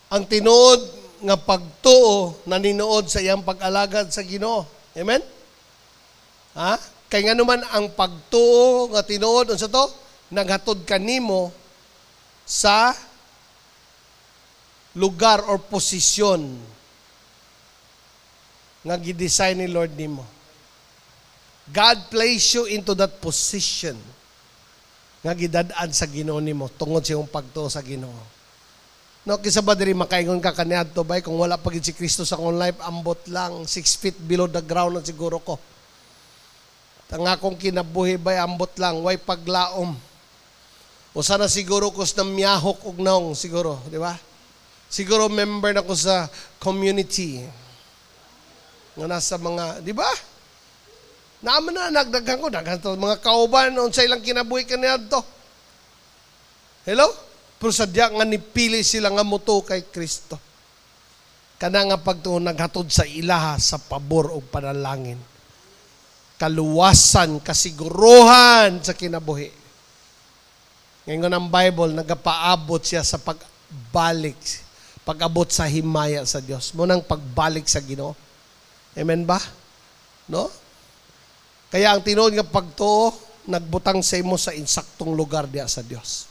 ang tinuod nga pagtuo na ninuod sa iyang pag-alagad sa Ginoo. Amen? Ha? Kay nga naman ang pagtuo nga tinuod, unsa to? Naghatod kanimo sa lugar or posisyon nga gidesign ni Lord nimo. God placed you into that position nga gidadaan sa Ginoo nimo tungod sa iyong pagtuo sa Ginoo. No, kisa ba diri makaingon ka kaniadto bay kung wala pa gid si Kristo sa akong life, ambot lang 6 feet below the ground na siguro ko. Ang akong kinabuhi bay ambot lang, way paglaom. O sana siguro ko sa miyahok og naong siguro, di ba? Siguro member na ko sa community. Nga nasa mga, di ba? Naaman na, nagdaghan ko, mga kauban, sa ilang kinabuhi ka niya to. Hello? Pero sadya nga nipili sila nga muto kay Kristo. Kana nga pagtuon naghatod sa ilaha sa pabor o panalangin. Kaluwasan, kasiguruhan sa kinabuhi. Ngayon ang Bible, nagapaabot siya sa pagbalik, pag-abot sa himaya sa Diyos. Munang pagbalik sa Ginoo. Amen ba? No? Kaya ang tinuod nga pagtuo, nagbutang sa imo sa insaktong lugar diya sa Dios.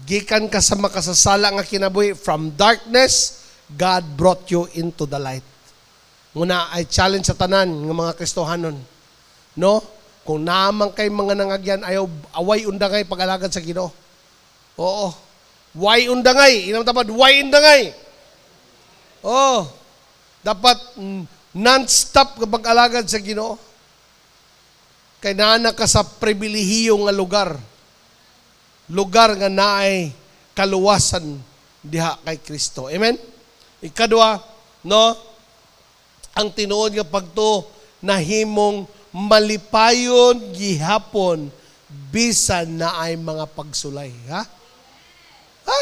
Gikan ka sa makasasala nga kinabuhi, from darkness, God brought you into the light. Muna ay challenge sa tanan ng mga Kristohanon. No? Kung naman kay mga nangagyan, ayaw away undangay pag-alagad sa Ginoo. Oo. Way undangay. Inang tapad, way undangay. Oo. Dapat non-stop kapag alagad sa Ginoo. Kay naana ka sa pribilehiyo nga lugar. Lugar nga naay kaluwasan diha kay Kristo. Amen? Ikadua, no? Ang tinuod nga pagtuo nahimong malipayon gihapon bisan na ay mga pagsulay. Ha? Ha?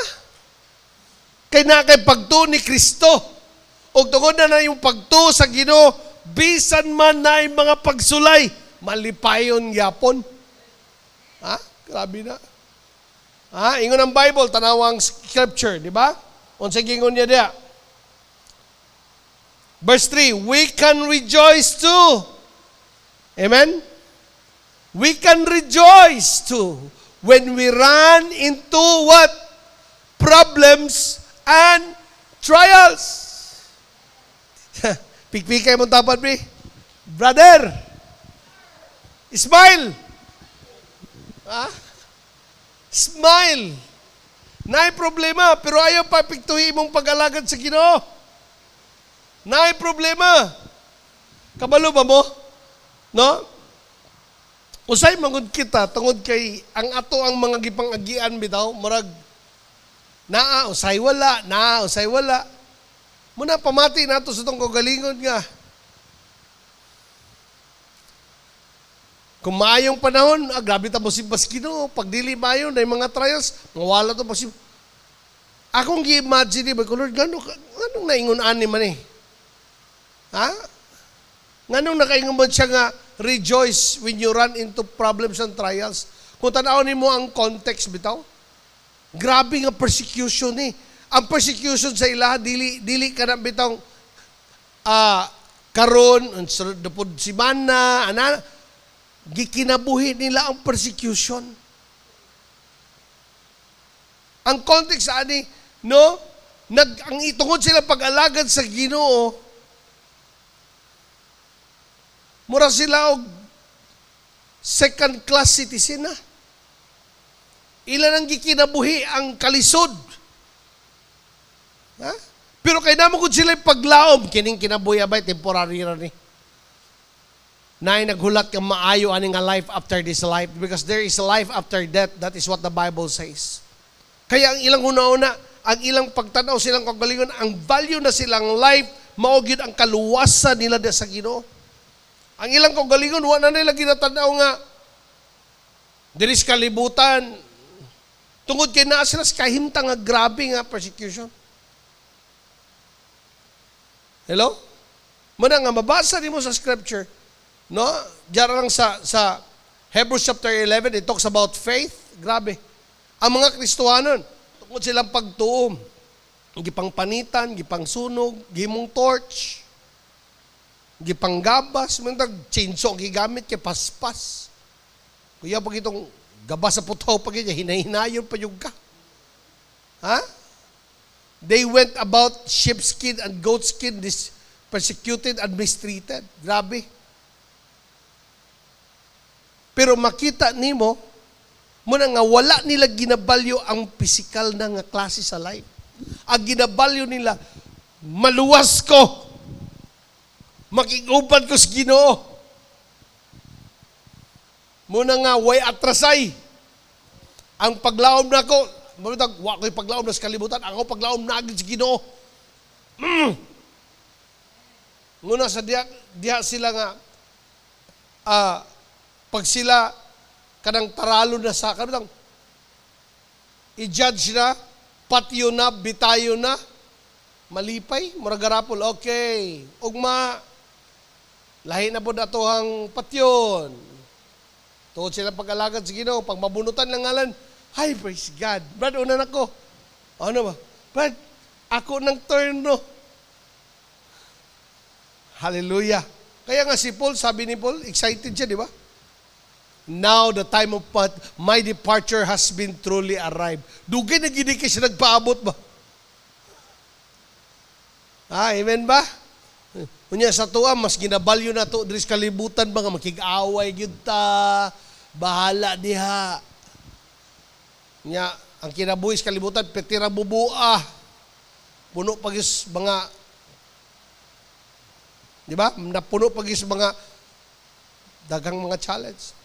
Kay na kay pagtuo ni Kristo. O tungod na yung pagtuo sa Ginoo, bisan man na ay mga pagsulay, malipayon gihapon. Ha? Grabe na. Ha? Ingon ang Bible, tanawang scripture, di ba? Unsa gingon niya diya? Verse 3, we can rejoice too. Amen? We can rejoice too when we run into what? Problems and trials. Pikpikay mong tapat, pre. Brother, smile. Ha? Smile. Naay problema, pero ayaw pa piktuhi mong pag-alagad sa Ginoo. Naay problema. Kabalo ba mo? No? Usay mangud kita tungod kay ang ato ang mga gipang-agian bitaw, murag usay wala. Muna pamati nato sa tong kagalingon nga. Kung maayong panahon, grabe ta mo si Baskino, pag dili mayon na mga trials, mawala to si. Akong gi-imagine ba, Lord, ganong naingon-an ni man eh. Ha? Nganong nakaingon mo siya nga, rejoice when you run into problems and trials. Kung tanawin mo ang context bitaw, grabe nga persecution eh. Ang persecution sa ilaha, dili ka na bitaw, karon, dapod si Mana, gikinabuhi nila ang persecution. Ang context ani, no? Ang itungod sila pag-alagad sa Ginoo, mura sila og second class citizen na. Ilan ang gikinabuhi ang kalisod Ha? Pero kay namo kung sila paglaom, kining kinabuhi abay, temporary ra ni. Nay naghulat kang maayo ani nga life after this life because there is a life after death. That is what the Bible says. Kaya ang ilang una-una, ang ilang pagtanaw silang kagalingon, ang value na silang life, mao gyud ang kaluwasan nila sa Ginoo. Ang ilang kagalingon, wa na nila ginatanaw nga diri sa kalibutan. Tungod kay naa sila sa kahimtang nga grabe nga persecution. Hello? Muna nga mabasa nimo sa scripture, no? Diyan lang sa Hebrews chapter 11, it talks about faith. Grabe. Ang mga Kristohanon, tungkol silang pagtuom, gipang panitan, gipang sunog, gimong torch, gipang gabas, mga chainsaw gigamit kay paspas. Kuya pag itong gabas sa putaw pag niya, hinahinayon pa yung ka. Ha? They went about sheepskin and goatskin, persecuted and mistreated. Grabe. Pero makita nimo, muna nga wala nila ginabalyo ang physical na nga klase sa life. Ang ginabalyo nila, maluwas ko. Makiguban ko sa Ginoo. Muna nga, way atrasay. Ang paglaom na ko, wa ko'y paglaom na sa kalibutan, ako paglaom na agad sa Ginoo. Muna sa diha sila nga, pag sila kanang taralo na sa kanang i-judge na, patyo na, bitayo na, malipay, muragarapol, okay. Ugma, lahi na po na ito ang patyon. Tuod sila pag-alagad sa Ginoo, pag mabunutan ng ngalan, ay, praise God. Brad, unan ako. Ano ba? Brad, ako ng turno. Hallelujah. Kaya nga si Paul, sabi ni Paul, excited siya, di ba? Now the time of my departure has been truly arrived. Dugay na gini kayo siya nagpaabot ba? Amen ba? Unya sa tuwa, mas ginabalyo na to, diri sa kalibutan ba nga makig-away gyud ta, bahala diha. Nya, ang kinabuhi sa kalibutan, petira bubua. Puno pagis mga, di ba? Napuno pagis mga dagang mga challenge.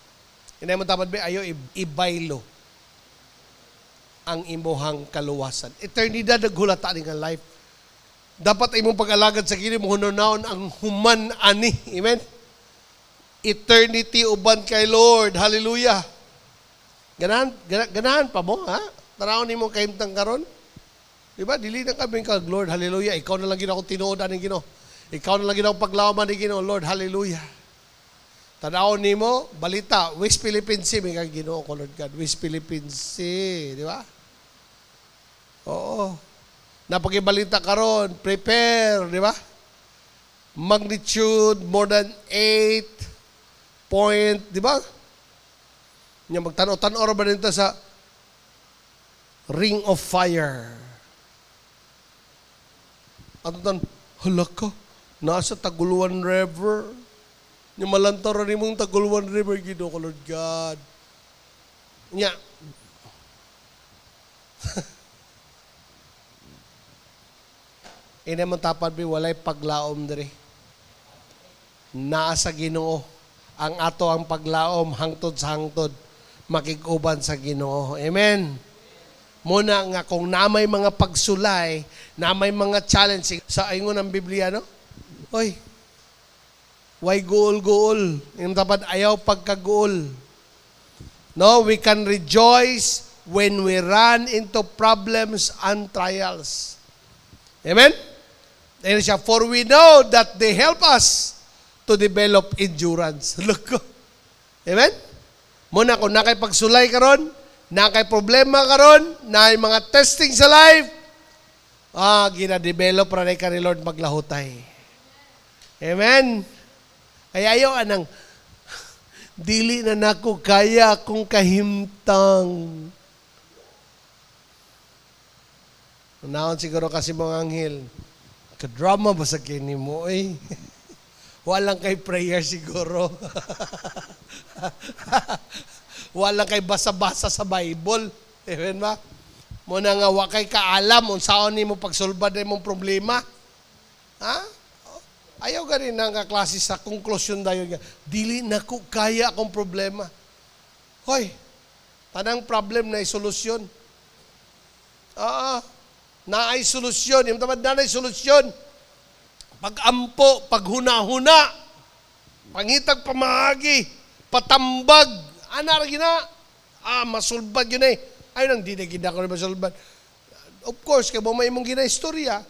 Inay mo tapad ba, ayo ibaylo ang imuhang kaluwasan. Eternidad naghulata nga life. Dapat imong pag-alagad sa kini mo hunanaon ang human ani. Amen? Eternity uban kay Lord. Hallelujah. Ganahan pa mo, ha? Tarawon nimo kahimtang karon. Di ba? Dili na kami kag Lord. Hallelujah. Ikaw na lang ginaw akong tinuod ani Ginoo. Ikaw na lang ginaw paglawaman ni Ginoo, Lord. Hallelujah. Tanaw nimo, balita, West Philippines Sea, may kang Ginoo ko, Lord God. West Philippines Sea, di ba? Oo. Napakibalita karon, prepare, di ba? Magnitude more than 8 point, di ba? Nya magtanaw-tanaw ba nito sa Ring of Fire. At hala ka, nasa Taguluan River. Nya malantaran ni mong Taguluan River, Ginoo ko, Lord God. Nya, ina man tapad bi walay paglaom diri. Naa sa Ginoo ang ato ang paglaom hangtod sa hangtod makig-uban sa Ginoo. Amen. Muna nga kung namay mga pagsulay, namay mga challenge sa ingon ng Biblia, no? Oy. Why goal? Yung dapat ayaw pagkagool. No, we can rejoice when we run into problems and trials. Amen? And siya, for we know that they help us to develop endurance. Look. Amen? Muna kung nakay pagsulay karon, nakay problema karon, nakay mga testing sa life, gina-develop ra ka ni Lord maglahutay. Amen? Kaya ayaw anang, dili na nako kaya kung kahimtang. Unaon siguro kasi mga anghel, kadrama ba sa kini mo eh? Walang kay prayer siguro. Walang kay basa-basa sa Bible. Amen ba? Mo na nga wa kay kaalam unsaon nimo pagsulbad imong problema. Ha? Ayaw gani na nga klase sa conclusion dayon nga dili na ko kaya akong problema. Hoy, tanang problem na solusyon. Naay solusyon. Yung tamad na solusyon. Pag-ampo, paghuna-huna, pangitag pamahagi, patambag, anar gina. Masulbad yun eh. Ay, nang di na gina ko na masulbad. Of course, kaya mo may mong gina-istorya.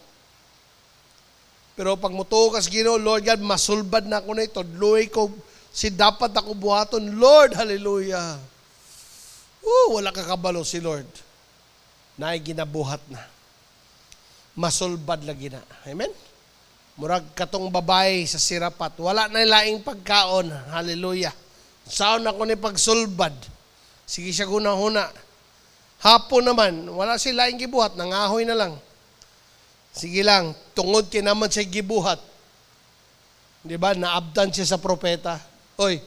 Pero pag mutukas Ginoo, Lord God, masulbad na ako na ito. Luoy ko, si dapat ako buhaton. Lord, hallelujah. Wala kakabalo si Lord. Naay ginabuhat na. Masulbad lagi na. Amen? Murag katong babae sa sirapat. Wala na laing pagkaon. Hallelujah. Saan ako ni pagsulbad? Sige siya guna-huna. Hapon naman, wala si laing gibuhat. Nangahoy na lang. Sige lang, tungod kay naman siya gibuhat. Di ba? Naabdan siya sa propeta. Oy,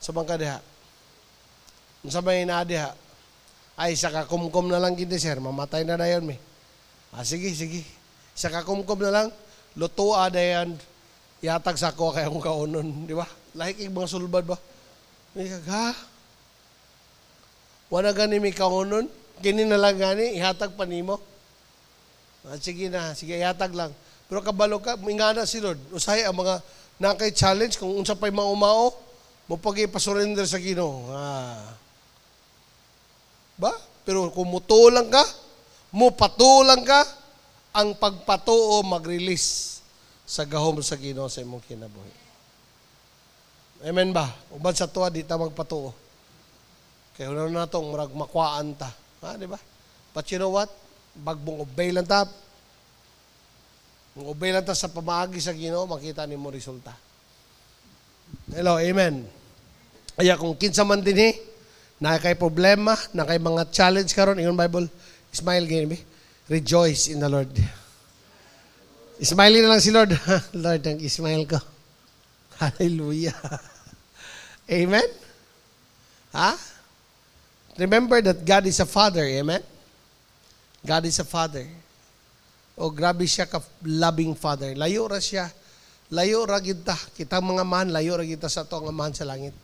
sabang ka diha. Sabang ina diha. Ay, sa kakumkum na lang gini, sir. Mamatay na yun, may. Sige. Sa kakumkum na lang, lutua na yan. Yatag sa ako kayong kaunon. Di ba? Lahik yung mga sulbad ba? May ha? Wala gani may kaunon? Gini na lang gani, ihatag pa nimo. Sige na, sige, ihatag lang. Pero kabalo ka, ingana si Lord. Usahay ang mga nakay-challenge kung unsa pa'y maumao, mo pag-ipasurrender sa Ginoo. Ba? Pero kung mutulang ka, mupatulang ka, ang pagpatuo mag-release sa gahom sa Ginoo sa imong kinabuhi. Amen ba? Uban sa tuwa, di ta magpatuo. Kaya una na itong murag makwaan ta. Di ba? But you know what? Bagbong obey lang ta. Kung obey lang ta sa pamaagi sa Ginoo, makita ni mo resulta. Hello, amen. Kaya kung kinsa man din na kay problema, na kay mga challenge karon, ingon Bible, smile game, rejoice in the Lord. Smile na lang si Lord. Lord, ang smile ko. Hallelujah. Amen? Remember that God is a Father. Amen? God is a Father. Grabe siya ka loving Father. Layo ra siya. Layo ra kita. Kita mga man, layo ra kita sa to nga man sa langit.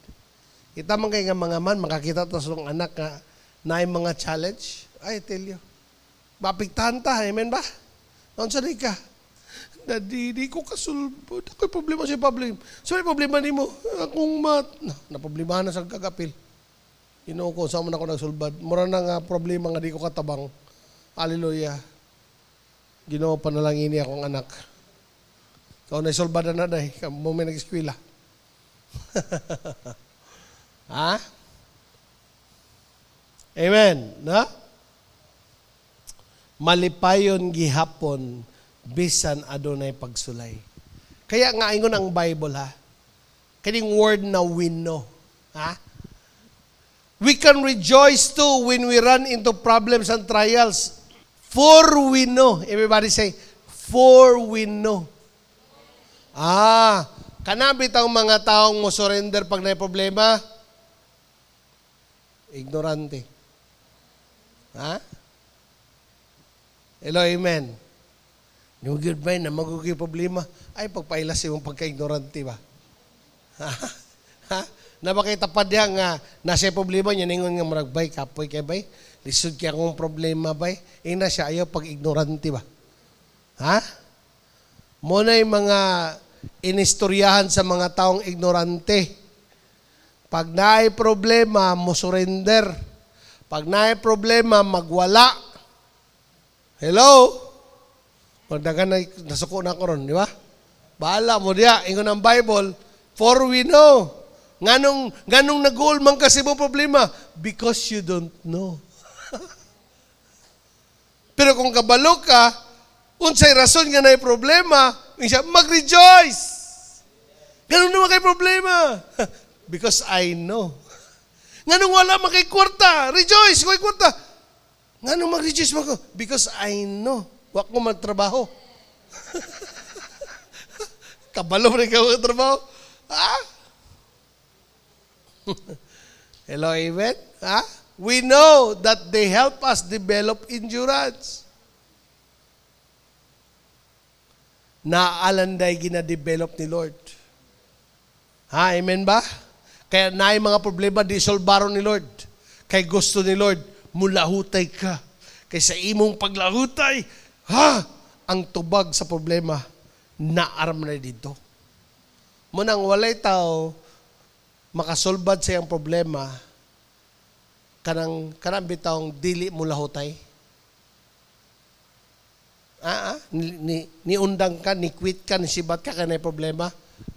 Kita man kay nga mga man, makakita to sa anak nga naay mga challenge. I tell you. Mapiktahan ta. Amen ba? Noon sa ka. Di ko kasulbod. Ako'y problema siya problem. So, problema ni mo. Akong naproblema na sa kagapil. Ginoo ko, saan mo na ako nagsulbad. Mura na nga problema nga di ko katabang. Hallelujah. Ginoo pa na lang ini akong anak. Ikaw na isulbad na dahi. Mo may nag-eskwila. Amen. Na? Malipayon gihapon bisan adunay pagsulay. Kaya nga ingon ang Bible Kining word na we know. We can rejoice too when we run into problems and trials. For we know. Everybody say, for we know. Kanabit ang mga taong mo surrender pag may problema? Ignorante. Hello, amen. Yung goodbye na maguging problema, ay pagpailas yung pagka-ignorante ba? Na makitapad yan nga, nasa problema niya, ningon nga maragbay, kapoy kay bay, lisod kaya akong problema bay, ina siya, ayaw pag-ignorante ba? Muna yung mga inistoryahan sa mga taong ignorante. Pag naay problema, mo surrender. Pag naay problema, magwala. Hello? Magdagan na nasuko na ko ron, di ba? Bahala mo diya. Ingon ang Bible, for we know. Nganong nag-goal man kasi mo problema? Because you don't know. Pero kung kabalo ka, unsay rason nga na problema, mag-rejoice. Ganun naman kay problema. Because I know. Nganong wala man kay kwarta, rejoice kay kwarta. Nganong mag-rejoice mo ko? Because I know. Wak ko magtrabaho. Kabalo rin ka magtrabaho. Hello, amen? We know that they help us develop endurance. Naalanday gina-develop ni Lord. Ha, amen ba? Kaya na yung mga problema, di solbaron ni Lord. Kay gusto ni Lord, mulahutay ka. Kay sa imong paglahutay, ha, ang tubag sa problema, naaram na dito. Munang walay tao, makasolbad sa iyang problema, kanang bitawng dili mo lahutay. Ni undang ka, ni quit ka, ni sibat ka kanay problema.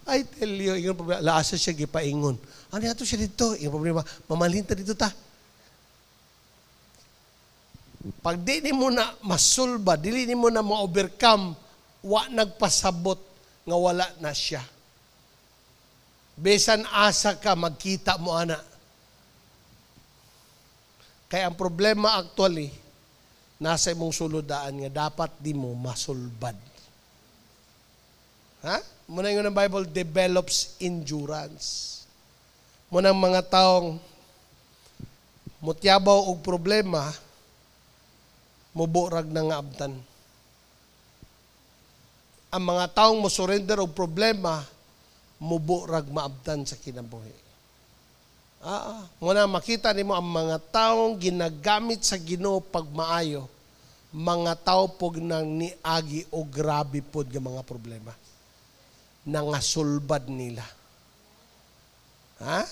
I tell you, yung problema, laasa siya gipaingon. Ano yato siya dito? Yung problema, mamalinta dito ta. Pag di mo na masulba, dili mo na ma-overcome, wa nagpasabot nga wala na siya. Besan asa ka, magkita mo ana. Kaya ang problema actually, nasa imong sulodaan nga dapat di mo masulbad. Ha? Muna yung Bible develops endurance. Muna mga taong mutyabaw og problema, muburag na nga abtan. Ang mga taong musurrender og problema, muburag maabtan sa kinabuhi. Muna makita nimo ang mga taong ginagamit sa Ginoo pag maayo, mga tao pog nang niagi o grabe pod nga mga problema. Nangasulbad nila. Ha?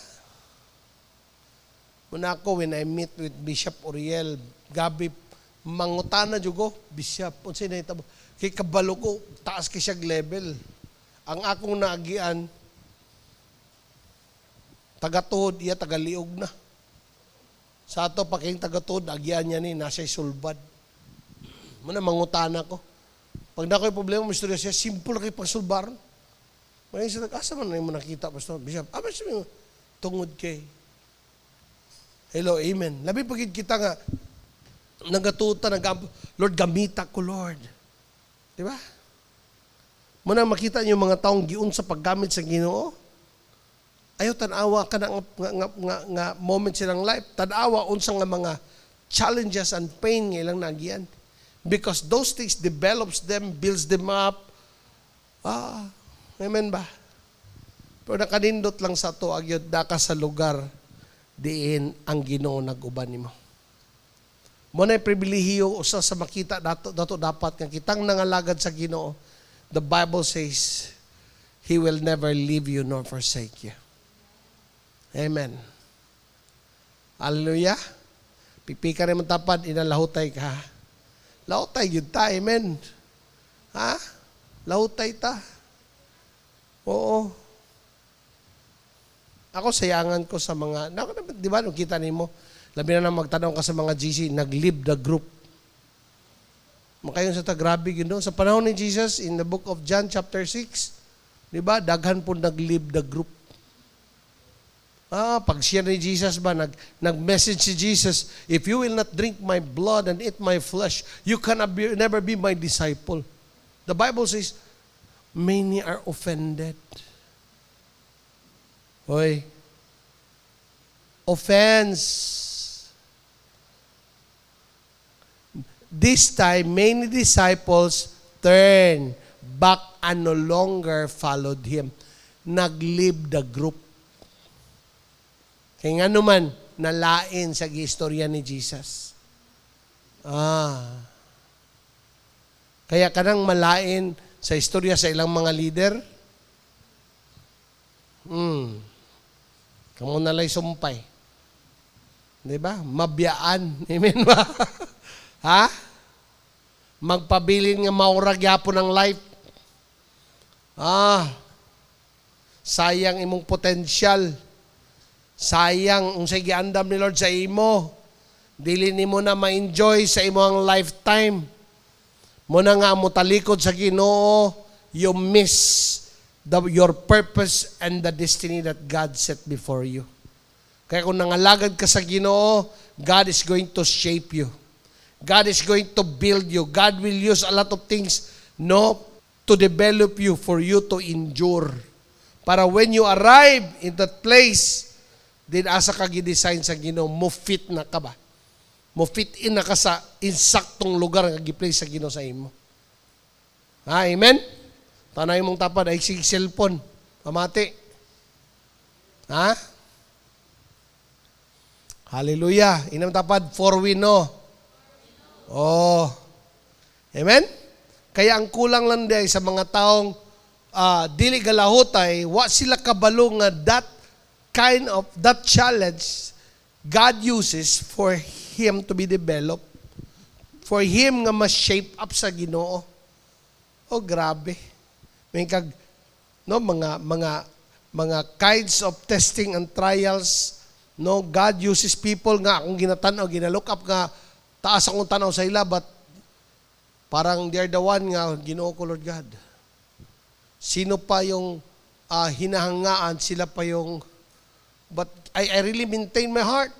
Muna ako, when I meet with Bishop Uriel, gabi, mangutana jugo, Bishop, unsay na itabo, kay kabalo ko, taas kay siyag level. Ang akong naagian, tagatuhod, iya tagaliog na. Sa ato, paking tagatuhod, agian niya ni, nasa sulbad. Muna, mangutana ko. Pag na ko'y problema, may istorya siya, simple kayo pagsulbaran. May isa asa man na mo nakita, Pastor Bishop. Sabi mo, tungod kay. Hello, amen. Labi pagid kita nga, nagatuta, Lord, gamita ko, Lord. Di ba? Muna makita niyo mga taong giun sa paggamit sa Ginoo. Ayaw tanawa ka nga moment silang life. Tanawa unsa nga mga challenges and pain nga ilang nagiyan. Because those things develops them, builds them up. Amen ba? Pero nakanindot lang sa to, agyod daka sa lugar diin ang Ginoo nag-uban nimo. Muna yung pribilehiyo usa sa makita dato dapat nga kitang nangalagad sa Ginoo. The Bible says, He will never leave you nor forsake you. Amen. Hallelujah. Pipi ka rin matapad, inalahutay ka. Lahutay yun ta, amen. Ha? Lahutay ta. Oo. Ako sayangan ko sa mga, di ba, nung kita nimo, labi na magtanong ka sa mga GC, nag-leave the group. Makayon sa grabe yun doon. Sa panahon ni Jesus, in the book of John chapter 6, di ba, daghan po nag-leave the group. Pag siya ni Jesus ba, nag-message si Jesus, if you will not drink my blood and eat my flesh, you cannot never be my disciple. The Bible says, many are offended. Hoy. Offense. This time, many disciples turned back and no longer followed Him. Nag-leave the group. Kaya nga naman, nalain sa istorya ni Jesus. Kaya kanang malain sa istorya sa ilang mga leader, kamo nalay sumpay. Di ba? Mabiyaan. Amen ba? Ha? Magpabilin nga maurag yapon ng life. Sayang imong potensyal. Sayang unsay giandam ni Lord sa imo. Dili nimo na ma-enjoy sa imong lifetime. Muna nga mo talikod sa Ginoo, you miss your purpose and the destiny that God set before you. Kaya kung nangalagad ka sa Ginoo, God is going to shape you. God is going to build you. God will use a lot of things, to develop you, for you to endure. Para when you arrive in that place, Then asa ka gidesign sa Ginoo, mo fit na ka ba? Mo fit in na ka sa insaktong lugar nga gi-place sa Ginoo sa imo. Amen? Tanay mong tapad ay sig cellphone. Pamati. Ha? Hallelujah. Inam tapad, for we know. Oh. Amen? Kaya ang kulang lang day sa mga taong dili galahotay, wa sila kabalo nga that challenge God uses for him to be developed, for him nga ma-shape up sa Ginoo. Oh, grabe. May mga kinds of testing and trials, no, God uses people nga akong ginatanaw, ginalook up nga taas akong tanaw sa ila, but parang they're the one nga Ginoo ko, Lord God. Sino pa yung hinahangaan, sila pa yung, but I really maintain my heart.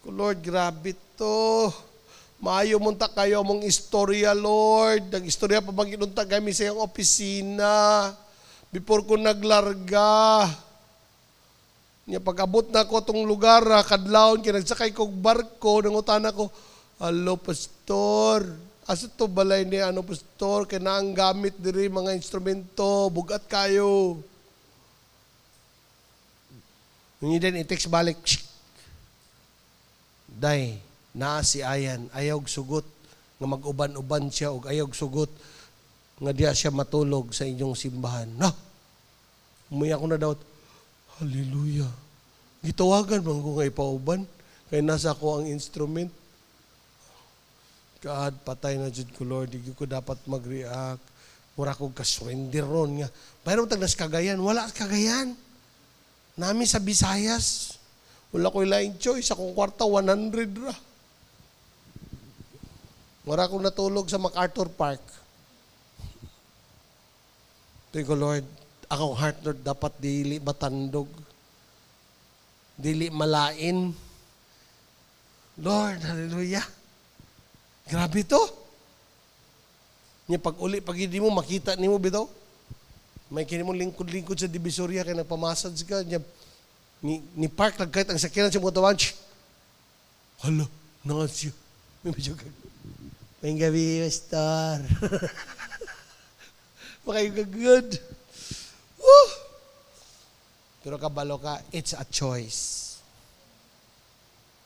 Lord, grabe to. Maayo munta kayo mong istorya, Lord. Nag-istorya pa bang inunta kami sa iyong opisina before ko naglarga. Nya pag-abot na ko tong lugar, kadlawon, kinagsakay kong barko, nangutana ko, "Hello, Pastor. Asa to balay ni Pastor? Kaya na ang gamit diri mga instrumento. Bugat kayo." Ngunit din, i-text balik, "Day, naa si Ayan, ayaw sugot nga mag-uban-uban siya o ayaw sugot nga diya siya matulog sa inyong simbahan." Na, umuya ko na daw, hallelujah. Gitawagan bang ko nga ipauban? Kaya nasa ko ang instrument. God, patay na dyan ko, Lord. Hindi ko dapat mag-react. Mura ko ka-surrender ron nga. Mayroon tag nas Cagayan. Wala Cagayan. Nami sa Visayas. Wala ko ilaing choice. Akong kwarta, 100 ra. Mura ko natulog sa MacArthur Park. Tuwi ko, Lord, akong heart, Lord, dapat dili matandog. Dili malain. Lord, hallelujah. Grabe to. Nya pag uli, pag hindi mo, makita ni mo bitaw. May kini mo lingkod-lingkod sa Divisoria, kaya nagpamassage ka. Nya, ni Park, nagkait ang sakinan siya mga tawan. Hala, nangan siya. May gabi, Pastor. Makayugagod. Pero kabalo ka, it's a choice.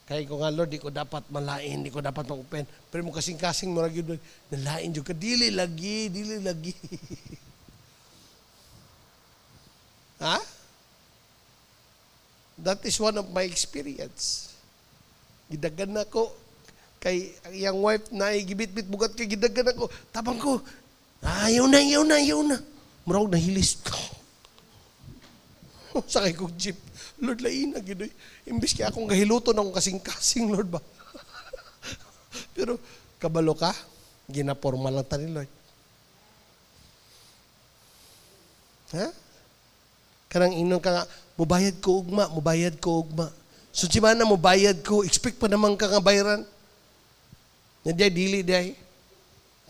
Kaya ko nga, Lord, di ko dapat malain, di ko dapat mag-open. Pero mo kasing-kasing mo lagi doon, nalain dyan ka, dili lagi. Ha? That is one of my experience. Gidagan na ko, kay yung wife na gibit-bit bugat kay gidagan ako, tabang ko, ayaw na. Murag nahilis. Sakay kong jeep. Lord, lain na ginoy. Imbis kaya akong gahiluto na akong kasing-kasing, Lord ba? Pero, kabalo ka, ginaporma lang ta ni Lord. Ha? Kanang inong ka nga, mubayad ko ugma. So, si mana mubayad ko, expect pa naman ka nga bayaran. Nandiyan, dili, day.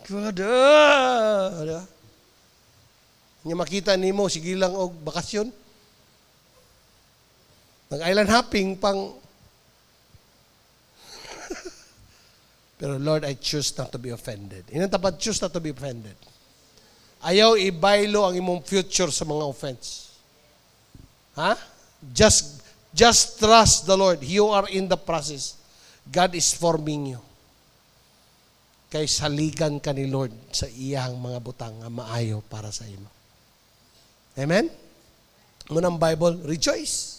Kada. Nga makita ni mo, sige lang og bakasyon. Nag-island hopping pang. Pero Lord, I choose not to be offended. Inang tapat, choose not to be offended. Ayaw ibaylo ang imong future sa mga offense. Ha? Just trust the Lord. You are in the process. God is forming you. Kay saligan ka ni Lord sa iyang mga butang nga maayo para sa imo. Amen? Munang Bible, rejoice.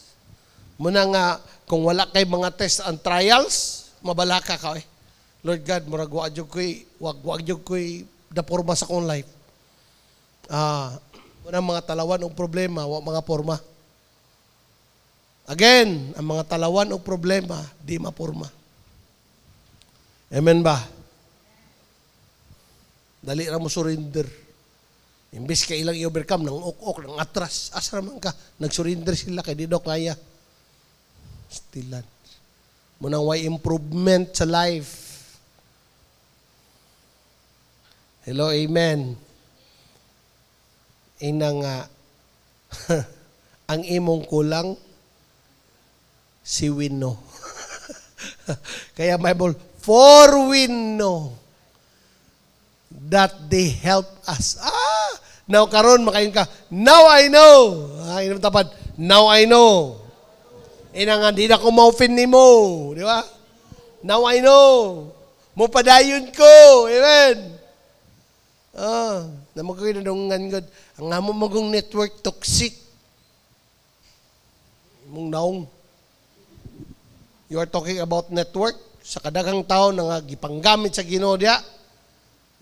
Muna nga, kung wala kay mga test and trials, mabalaka ka eh. Lord God, murag wag jud ko'y naporma sa kong life. Muna mga talawan o problema, wag mga porma. Again, ang mga talawan o problema, di maporma. Amen ba? Dali ra mo surrender. Imbis ka ilang i-overcome, nang ok-ok, nang atras. Asa naman ka? Nag-surrender sila kay di daw kaya. Stilan. Munang way improvement sa life. Hello, amen. Inang ang imong kulang, si we know. Kaya Bible, for we know that they help us. Now karon makain ka, now I know. Inom tapad, now I know. Nga, di na ko ma-offend ni mo. Di ba? Now I know. Mupadayon ko. Amen. Naman ko kinadungan God. Ang nga mo magong network toxic. Mong naong. You are talking about network. Sa kadagang tao na nga gipanggamit sa Ginoo diya.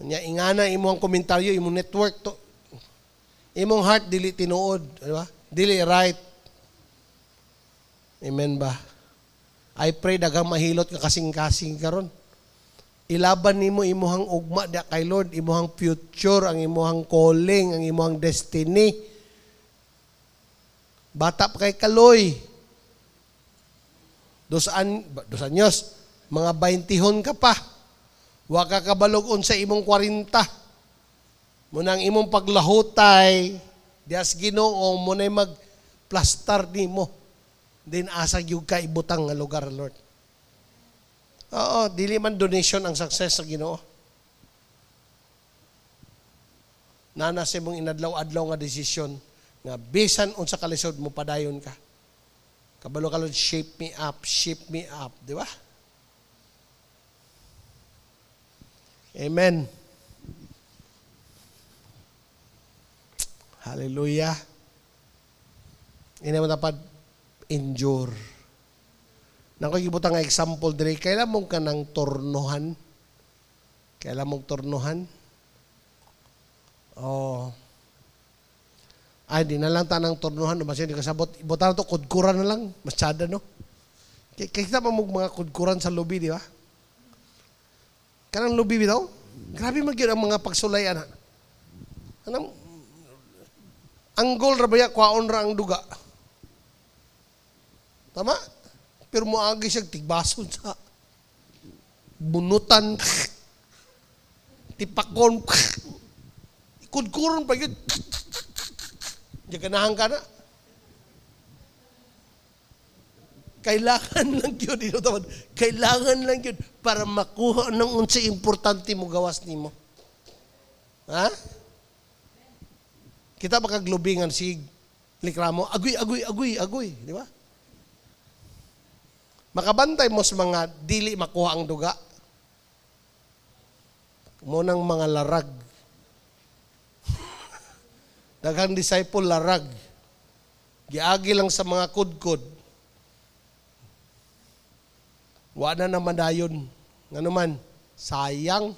Nya ingana imong komentaryo, imong network to. Imong heart dili tinuod, di ba? Dili right. Amen ba? I pray daghang mahilot ka kasing-kasing karon. Ilaban nimo imuhang ugma da kay Lord, imuhang future, ang imuhang calling, ang imuhang destiny. Bata pa kay kaloy. 2 anyos, mga 20 ka pa. Wa ka kabalog sa imong 40. Munang imong paglahutay, dias Ginoo mo nay magplastar nimo. Din asa gyud ka ibutang nga lugar, Lord. Oo, dili man donation ang success sa Ginoo. Nana sa imong inadlaw-adlaw nga desisyon nga bisan unsa kalisod mo padayon ka. Kabalo ka Lord, shape me up, di ba? Amen. Hallelujah. Ini mo dapat endure. Nang kagibutang nga example dire, kailan mong kanang tornohan? Kailan mong tornohan? Oh. Ay, di na lang tanang tornohan, mas hindi kasabot. Ibutan to kudkuran na lang, masyada, no? Kita pa mga kudkuran sa lobby, di ba? Kanang lobby bitaw? Grabe magyud ang mga pagsulayan. Anong ang goal ra baya kwaon ra ang duga. Tama? Pero moagi siya tigbason sa bunutan. Tipakon. Kudkuran pa yun. Diyan ganahan ka na. Kailangan lang yun. Kailangan lang yun para makuha ng unsa importante mo gawas nimo. Ha? Kita makaglubingan si likramo. Agoy. Di ba? Makabantay mo sa mga dili makuha ang duga. Munang mga larag. Daghang disciple larag. Giagi lang sa mga kudkod. Wa na naman dayon. Nganuman, sayang.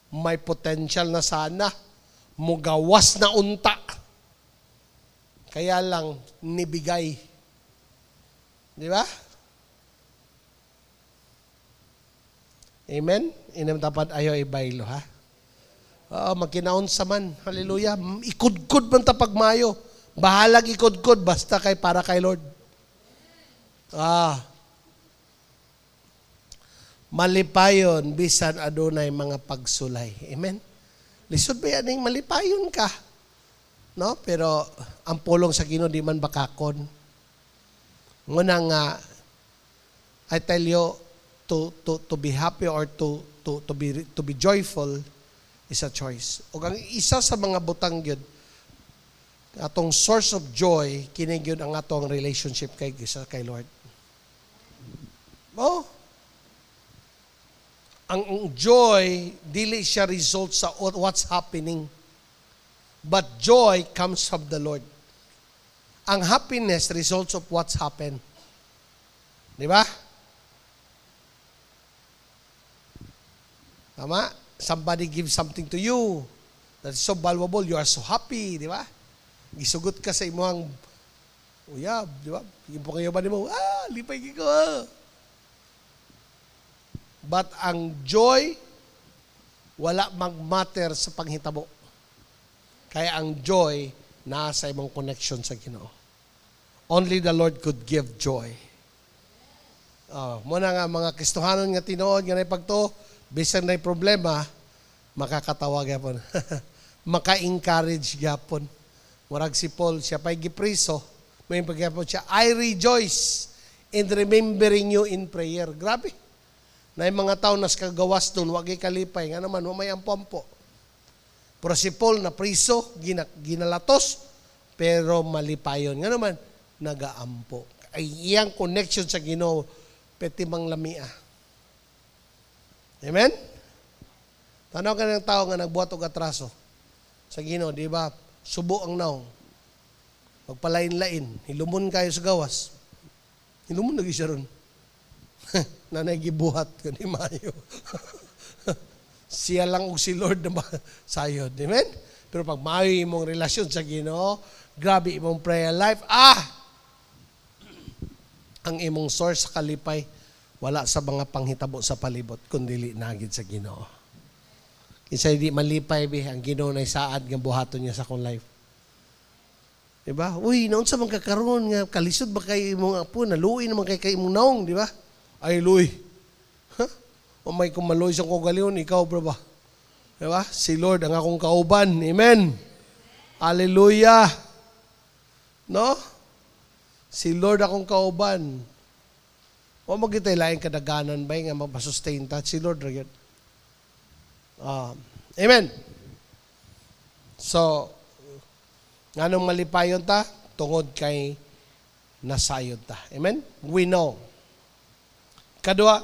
May potential na sana. Mugawas na unta. Kaya lang, nibigay. Di ba? Amen? Inam tapat ayo ibaylo, ha? Magkinaon sa man. Hallelujah. Ikudkod man tapag mayo. Bahalag ikudkod basta kay para kay Lord. Malipayon bisan adunay mga pagsulay. Amen? Lisod ba yan malipayon ka? No? Pero ang pulong sa Ginoo di man bakakon. Nguna nga, I tell you, to be happy or to be joyful is a choice. O ang isa sa mga butang yun, atong source of joy, kinig yun ang atong relationship kay Lord. Oh, ang joy, dili siya result sa what's happening. But joy comes from the Lord. Ang happiness results of what's happened. Di ba? Tama? Somebody gives something to you that is so valuable, you are so happy, di ba? Gisugot ka sa imong uyab, di ba? Yung po kayo ba mo, lipay ko. But ang joy, wala mag-matter sa panghitabo. Kaya ang joy, nasa imong connection sa Ginoo. Only the Lord could give joy. Muna nga mga Kristohanon nga tinuod nga pagto, bisan na problema, makakatawa gyapon. Maka-encourage gyapon. Murag si Paul, siya pa'y gipriso, may pagkapot siya, I rejoice in remembering you in prayer. Grabe. Na yung mga tao nas kagawas doon, wag kalipay. Nga naman, may ampo-ampo. Pero si Paul na priso, ginalatos, pero malipayon. Nga naman, nagaampo. Ay iyang connection sa Ginoo, peti mang lamia. Amen? Tanaw ka ng tao nga nagbuhat og atraso sa Ginoo, di ba? Subo ang naong. Magpalain-lain. Hilumon kayo sa gawas. Hilumon lagi siya ron. Nanay gibuhat ko ni Mayo. Siya lang og si Lord na sayod. Amen? Pero pag maayo imong relasyon sa Ginoo, grabe imong prayer life. Ang imong source sa kalipay, wala sa mga panghitabo sa palibot, kundi nagid sa Ginoo. Isa di malipay ang Ginoo na isaad nga buhaton niya sa akong life. Diba? Uy, naon sa mga kakaroon nga kalisod ba kay imong apo, naluoy naman kay imong naong, di ba? Ay, luoy. O may kumaloy sa kogalion, ikaw bro ba? Diba? Si Lord ang akong kauban. Amen. Hallelujah. No? Si Lord akong kauban. O magitay laing kadaganan ba nga mapasustain ta? Si Lord ra gyud. Amen. So, nganong malipayon ta? Tungod kay nasayod ta. Amen? We know. Kadua,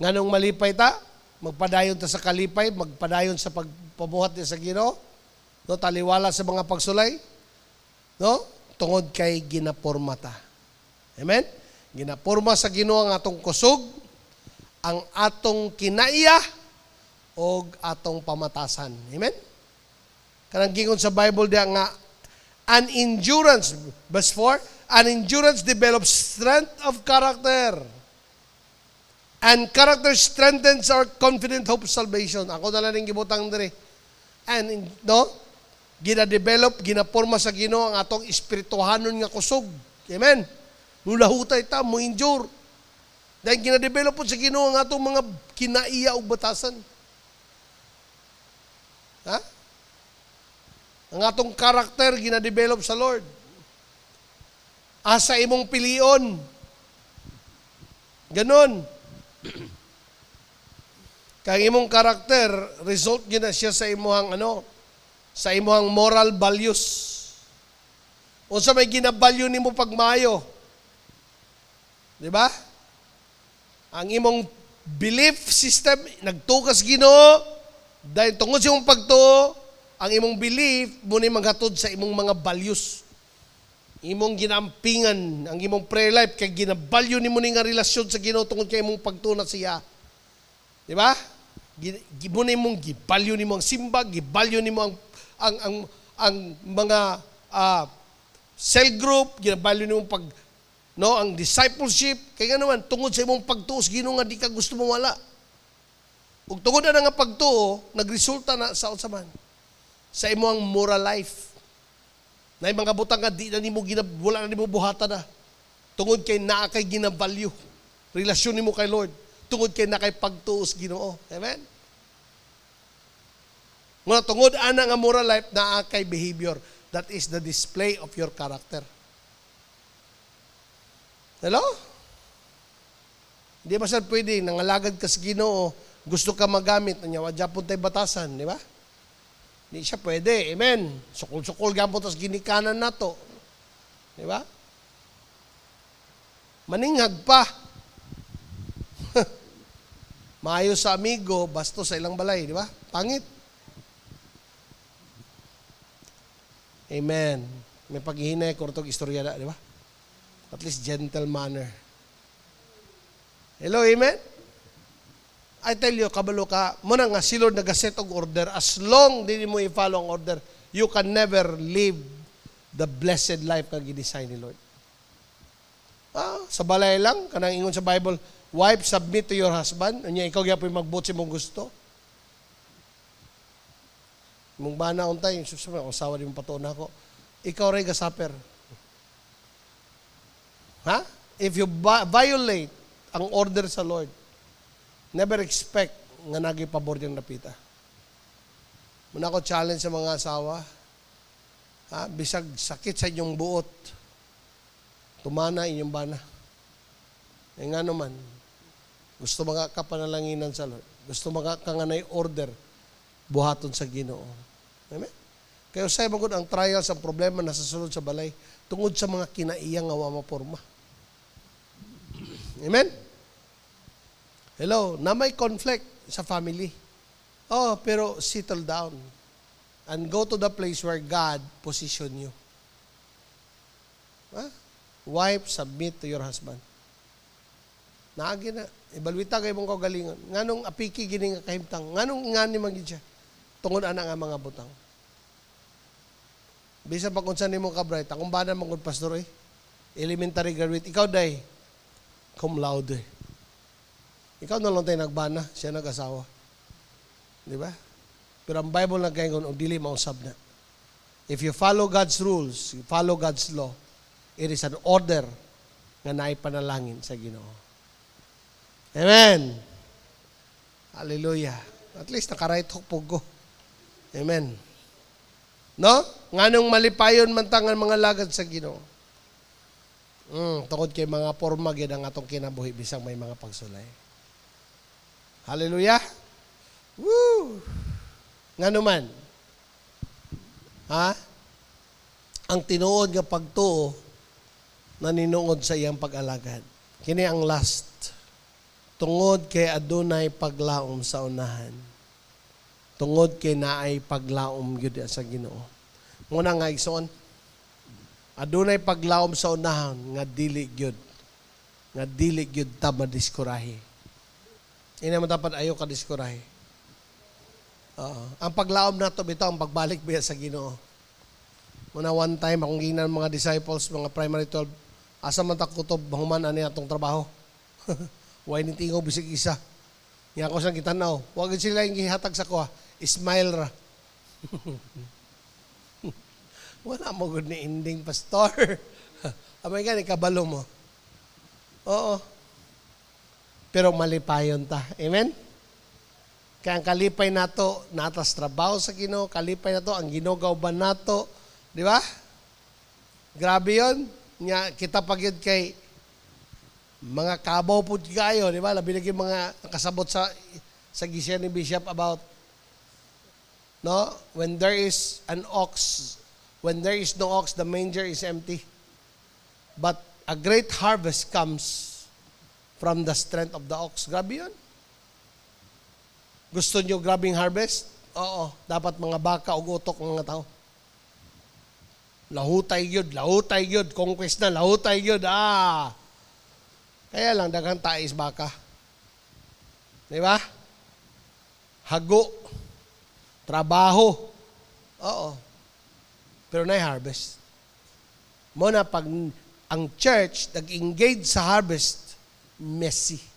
nganong malipay ta? Magpadayon ta sa kalipay, magpadayon sa pagpabuhat ni sa Ginoo. No, taliwala sa mga pagsulay. No? Tungod kay ginaporma ta. Amen? Ginaporma sa Ginoo ang atong kusog, ang atong kinaiya, o atong pamatasan. Amen? Kanang gingon sa Bible diya nga, an endurance, verse 4, an endurance develops strength of character. And character strengthens our confident hope of salvation. Ako na lang gibutang dire. And, no? Gina-develop, ginaporma sa Ginoo ang atong espirituhanon nga kusog. Amen? Nulahutay ta, mo endure. Dahil gina-develop po sa Ginoo ang atong mga kinaiya o batasan. Ha? Ang atong karakter, gina-develop sa Lord. Asa imong pilion. Ganon. Kang imong karakter, result gina siya sa imong sa imong moral values. Unsa may ginabalyo nimo pagmayo. Di ba? Ang imong belief system nagtukas Ginoo dahil tungod sa imong pagtuo, ang imong belief mo ni maghatod sa imong mga values. Imong ginampingan ang imong prayer life kay ginabalyo nimo ni nga relasyon sa Ginoo tungod kay imong pagtuna siya. Di ba? Gibunay mong gibalyo nimo ang simba, gibalyo nimo ang mga cell group, gibalyo nimo ang discipleship, kay nga naman tungod sa imong pagtuo sa Ginoo nga di ka gusto mo wala. Ug tungod na nga pagtuo, nagresulta na sa unsa man sa imong moral life. Na yung mga butang nga di na nimo wala na nimo buhatan na. Tungod kay naa kay ginabalyo relasyon nimo kay Lord. Tungod kay na kay pagtuo sa Ginoo. Amen. Nga tungod ana nga moral life naa kay behavior. That is the display of your character. Hello? Hindi ba sir pwede nangalagad ka sa Ginoo, gusto ka magamit nya wadya pud tay batasan, di ba? Di siya pwede. Amen. Sukol-sukol gapon tas ginikanan nato. Di ba? Maninghag pa. Maayo sa amigo, basto sa ilang balay, di ba? Pangit. Amen. May paghihinay ko itong istorya na, di ba? At least gentle manner. Hello, amen? I tell you, kabalo ka, muna nga si Lord nag-set og order. As long din mo i-follow ang order, you can never live the blessed life na gidesign ni Lord. Sa balay lang, kanang ingon sa Bible, wife, submit to your husband. Unya, ikaw gyapon magbuot sa mong gusto. Mong bana untay, usawa di mo patuon ako. Ikaw ray gasaper. Ha? If you violate ang order sa Lord, never expect nga naging pabor yung napita. Muna ko challenge sa mga asawa, bisag sakit sa inyong buot, tumana inyong bana. E nga naman, gusto mga kapanalanginan sa Lord. Gusto mga kanganay order, buhaton sa Ginoo. Amen? Kaya usay magod ang trials, ang problema na sa sulod sa balay, tungod sa mga kinaiyang nga wa maporma. Amen? Hello, na may conflict sa family. Oh, pero settle down and go to the place where God position you. Wife, submit to your husband. Naagi na. Ibalwita kayo mong kagalingon. Nganong apiki gini nga kahimtang. Nganong ngani magid siya. Tungod ana nga mga butang. Bisa pa kung saan mo kabray. Kung ba na magod pastor eh. Elementary graduate. Ikaw day. Cum laude. Ikaw na lang tayo nagbana. Siya nag-asawa. Di ba? Pero ang Bible nagkaingon, o dili mausab na. If you follow God's rules, you follow God's law, it is an order nga naipanalangin sa Ginoo. Amen. Hallelujah. At least nakarayt hukpog ko. Amen. No? Nganong malipayon man tangan mga lagad sa Ginoo. Tungod kay mga porma gid ang atong kinabuhi bisang may mga pagsulay. Hallelujah. Woo! Ngano man? Ang tinuod nga pagtuo naninungod sa iyang pag-alagad. Kini ang last. Tungod kay adunay paglaom sa unahan. Tungod kay naay paglaom gyud sa Ginoo. Muna nga igsoon. Adunay paglaom sa unahan nga dili gyud. Nga dili gyud ta madiskurahi. Ina man dapat ayo ka diskurahi. Ang paglaom nato bitaw ang pagbalik biya sa Ginoo. Muna one time akong ginan mga disciples, mga primary 12, asa man ta kutob human ani atong trabaho. Way ni tingo bisig isa. Nya ko sang kitanaw, wa gid sila yung gihatag sa ko. Smile ra. Wala mo gud ni ending pastor. Amay gani kabalo mo. Oo. Pero malipayon ta. Amen? Kaya ang kalipay nato, natas trabaho sa Ginoo, kalipay nato, ang ginogawban nato, di ba? Grabe yun. Kita pagyud kay mga kabaw po kayo, di ba? Labi lagi mga kasabot sa gisya ni Bishop about, no? When there is an ox, when there is no ox, the manger is empty. But a great harvest comes from the strength of the ox. Grabe yun. Gusto nyo grabing harvest? Oo. Dapat mga baka o utok ng mga tao. Lahutay yun. Conquest na, lahutay yun. Kaya lang, daghang tais baka. Di ba? Hago. Trabaho. Oo. Pero na-harvest. Muna, pag ang church nag-engage sa harvest, messy.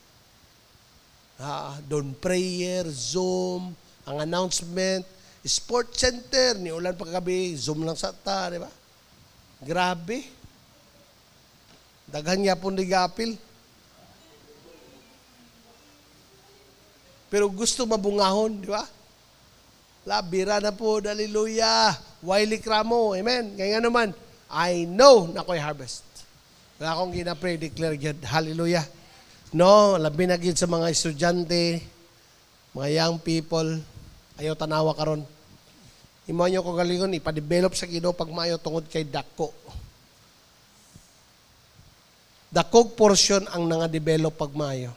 Doon prayer, Zoom, ang announcement, sport center, ni ulan paggabi, Zoom lang sa ta, di ba? Grabe. Daghan niya pong ligapil. Pero gusto mabungahon, di ba? Labira na po, hallelujah. Wiley Cramo, amen. Kaya nga naman, I know na ako'y harvest. Wala akong ginapray, declare yun, hallelujah. No, labi na gid sa mga estudyante, mga young people, ayaw tanawa karon. Imo nyo ko galingon ipa-develop sa Ginoo pag maayo tungod kay dako. Dakog portion ang nanga-develop pag maayo.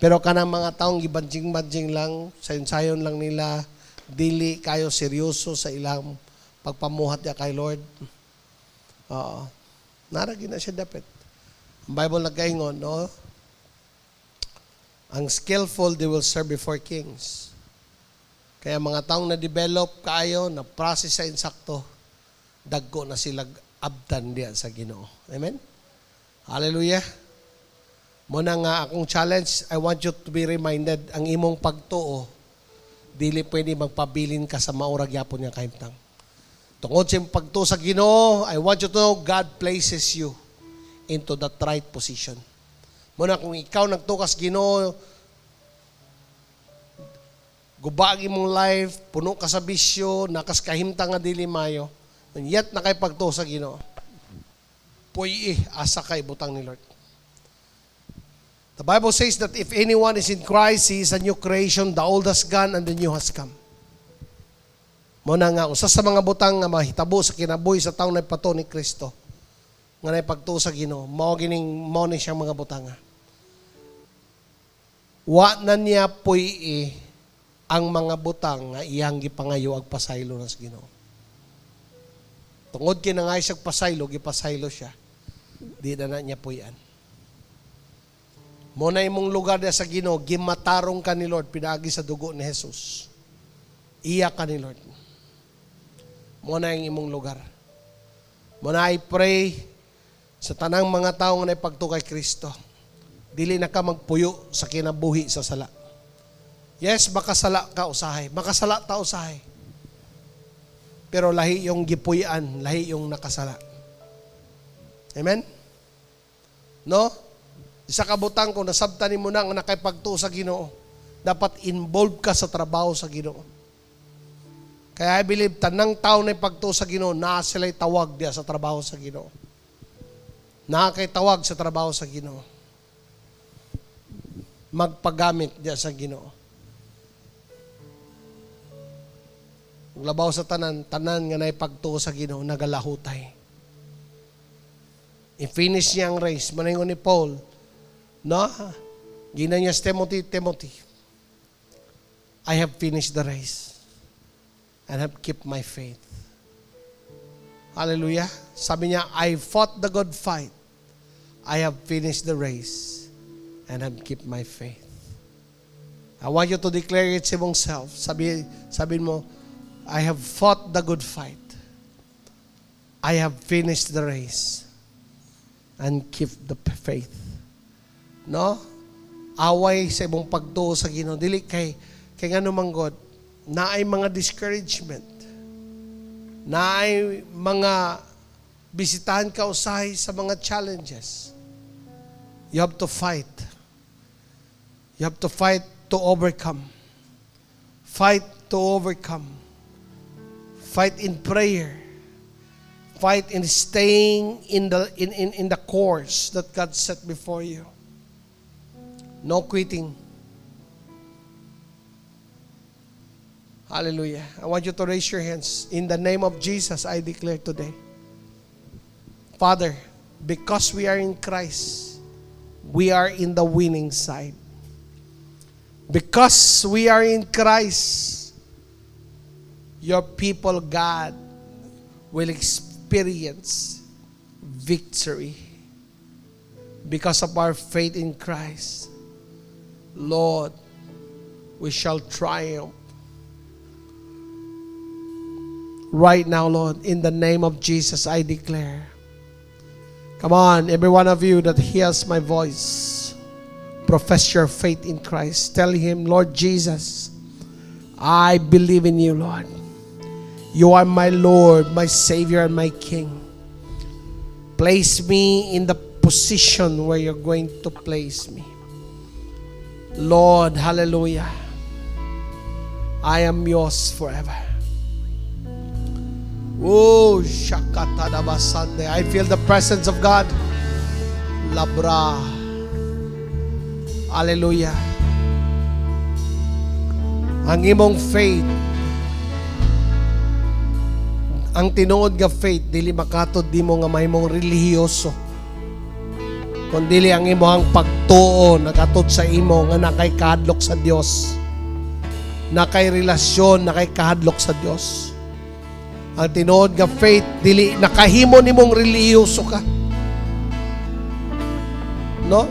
Pero kanang mga taong gibanjing-banjing lang, sayon-sayon lang nila, dili kayo seryoso sa ilang pagpamuhat ya kay Lord. Naragi na siya dapat. Ang Bible nagkaingon, no? Ang skillful, they will serve before kings. Kaya mga taong na-develop kaayo, na-process sa insakto, dagko na sila abdan diyan sa Ginoo. Amen? Hallelujah. Muna nga akong challenge, I want you to be reminded, ang imong pagtuo, dili pwede magpabilin ka sa maurag yapon nga kahimtang. Tungod sa imong pagtuo sa Ginoo, I want you to know God places you into that right position. Muna kung ikaw nagtukas Ginoo, gubagi mong life, puno ka sa bisyo, nakas kahimtang nga dili mayo, yet nakay pagtuo sa Ginoo. puy asa kay butang ni Lord. The Bible says that if anyone is in Christ, he is a new creation, the old has gone and the new has come. Muna nga, usa sa mga butang nga mahitabo sa kinabuhi sa taong nagpato ni Kristo, nga naipagtuo sa Ginoo, mao ni siyang mga butang. Wa na niya puy ang mga butang nga iyang gipangayo ag pasaylo na sa Ginoo. Tungod kinangay siya pasaylo, gipasaylo siya. Di na niya puyan. Muna imong lugar na sa Ginoo, gimatarong ka ni Lord, pinagi sa dugo ni Jesus. Iya ka ni Lord. Muna yung imong lugar. Muna I pray sa tanang mga tao nga naipagto kay Kristo. Dili na ka magpuyo sa kinabuhi sa sala. Yes, makasala ka usahay. Makasala ta usahay. Pero lahi yung gipuyan, lahi yung nakasala. Amen? No? Isa ka butang kung nasabtanin mo na ang nakipagtuo sa Ginoo, dapat involved ka sa trabaho sa Ginoo. Kaya I believe, tanang tao na ipagtuo sa Ginoo, naa sila'y tawag diya sa trabaho sa Ginoo. Naa kay tawag sa trabaho sa Ginoo. Magpagamit diya sa Ginoo. Labaw sa tanan nga naipagtuo sa Ginoo, nagalahutay. I-finish niya ang race. Maningon ni Paul, no? Gina niya sa Timothy, I have finished the race and have kept my faith. Hallelujah. Sabi niya, I fought the good fight. I have finished the race and have kept my faith. I want you to declare it sa mong self. Sabihin mo, I have fought the good fight. I have finished the race and kept the faith. No? Away sa imong pagtuo sa Ginoo. Dili kay ngano man God, naay mga discouragement. Naay mga bisitahan ka usahay sa mga challenges. You have to fight. You have to fight to overcome. Fight to overcome. Fight in prayer. Fight in staying in the course that God set before you. No quitting. Hallelujah. I want you to raise your hands. In the name of Jesus, I declare today, Father, because we are in Christ, we are in the winning side. Because we are in Christ, your people, God, will experience victory. Because of our faith in Christ, Lord, we shall triumph. Right now, Lord, in the name of Jesus, I declare. Come on, every one of you that hears my voice, profess your faith in Christ. Tell Him, Lord Jesus, I believe in you, Lord. You are my Lord, my Savior, and my King. Place me in the position where you're going to place me. Lord, hallelujah. I am yours forever. Oh, shakatadabasande. I feel the presence of God. Labra. Hallelujah. Ang imong faith, ang tinuod nga faith, dili makatod di mo nga mahimong relihiyoso. Kundi ang imong pagtuo nakatod sa imo nga nakay kahadlok sa Dios. Nakay relasyon, nakay kahadlok sa Dios. Ang tinuod nga faith, dili nakahimo nimong relihiyoso ka. No?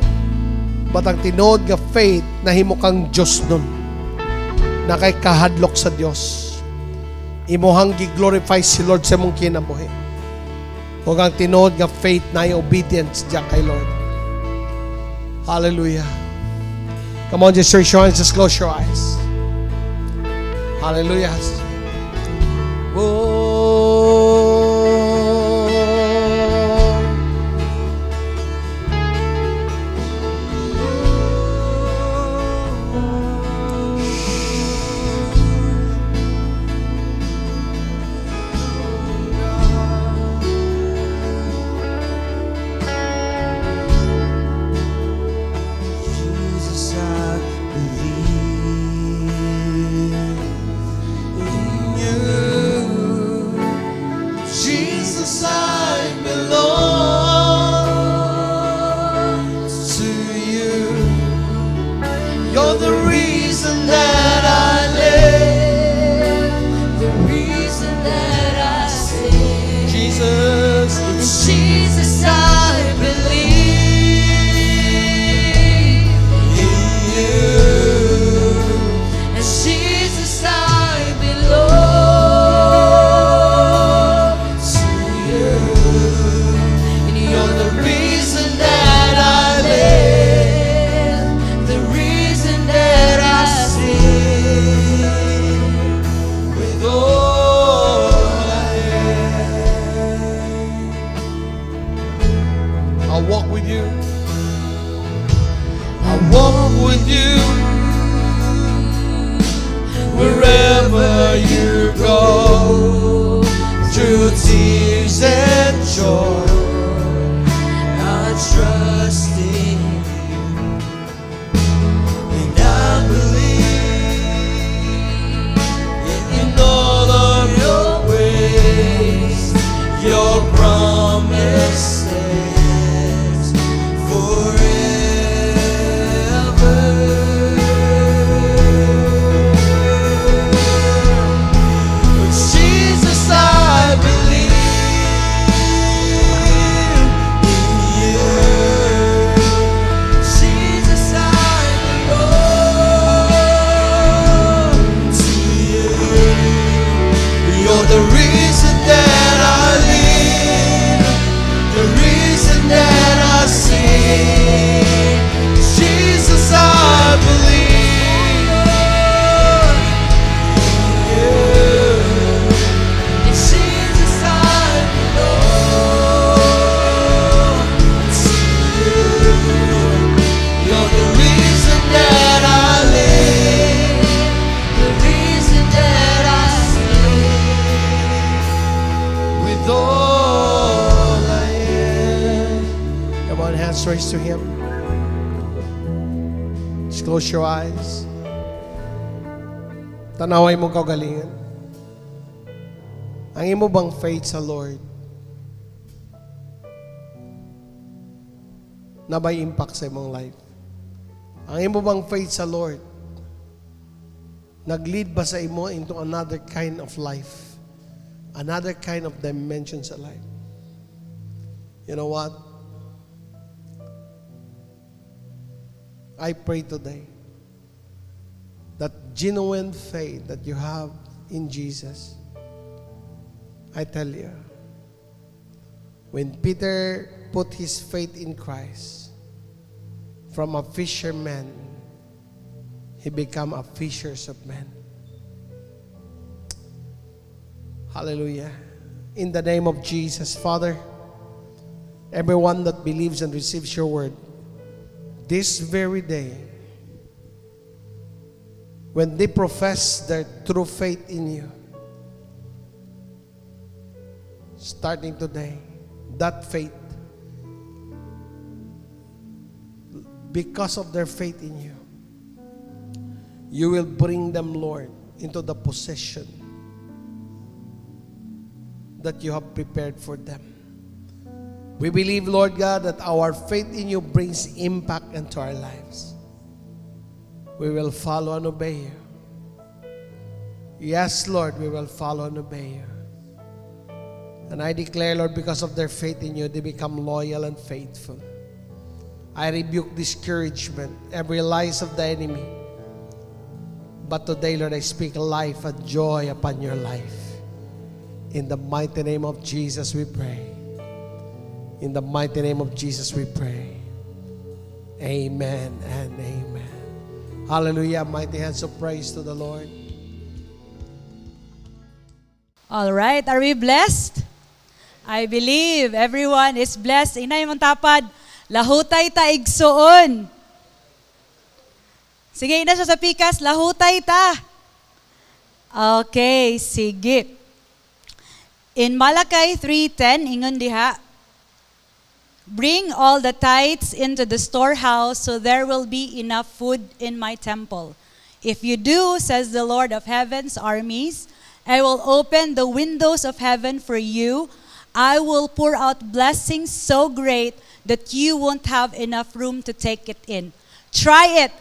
But ang tinuod nga faith, nahimo kang Diyos nun. Nakay kahadlok sa Dios. Imuhang gi-glorify si Lord sa mong kinabuhi. Huwag ang tinuod nga faith na obedience diya kay Lord. Hallelujah. Come on, just raise your hands, just close your eyes. Hallelujah. Oh. that I live, the reason that I sing. Jesus, In Jesus I believe. in you. And Jesus I belong to you. And you're the reason that I live, the reason that I sing. With all I am, I'll walk with you. I'll walk with you wherever you go, through tears and joy. I trust in you, and I believe In all of your ways, your promise stands forever. Jesus, I believe in you. Jesus, I belong to you. You're the reason that I live, the reason that I sing. Jesus, I believe in you. And Jesus, I belong to you. You're the reason that I live, The reason that I sing. with all I am. Come on, hands raised to Him. Just close your eyes. Tanaway mo kaugalingan. Ang imo bang faith sa Lord na may impact sa imong life? Ang imo bang faith sa Lord nag-lead ba sa imo into another kind of life? Another kind of dimension sa life? You know what? I pray today that genuine faith that you have in Jesus, I tell you, when Peter put his faith in Christ, from a fisherman, he became a fishers of men. Hallelujah. In the name of Jesus, Father, everyone that believes and receives your word, this very day, when they profess their true faith in you, starting today, that faith, because of their faith in you, you will bring them, Lord, into the possession that you have prepared for them. We believe, Lord God, that our faith in you brings impact into our lives. We will follow and obey you. Yes, Lord, we will follow and obey you. And I declare, Lord, because of their faith in you, they become loyal and faithful. I rebuke discouragement, every lies of the enemy. But today, Lord, I speak life and joy upon your life. In the mighty name of Jesus, we pray. In the mighty name of Jesus, we pray. Amen and amen. Hallelujah. Mighty hands of praise to the Lord. All right, are we blessed? I believe everyone is blessed. Inay mong tapad, lahutay ta igsuon. Sige, ina siya sa pikas, lahutay ta. Okay, sige. In Malachi 3:10, ingon diha, bring all the tithes into the storehouse so there will be enough food in my temple. If you do, says the Lord of heaven's armies, I will open the windows of heaven for you. I will pour out blessings so great that you won't have enough room to take it in. Try it.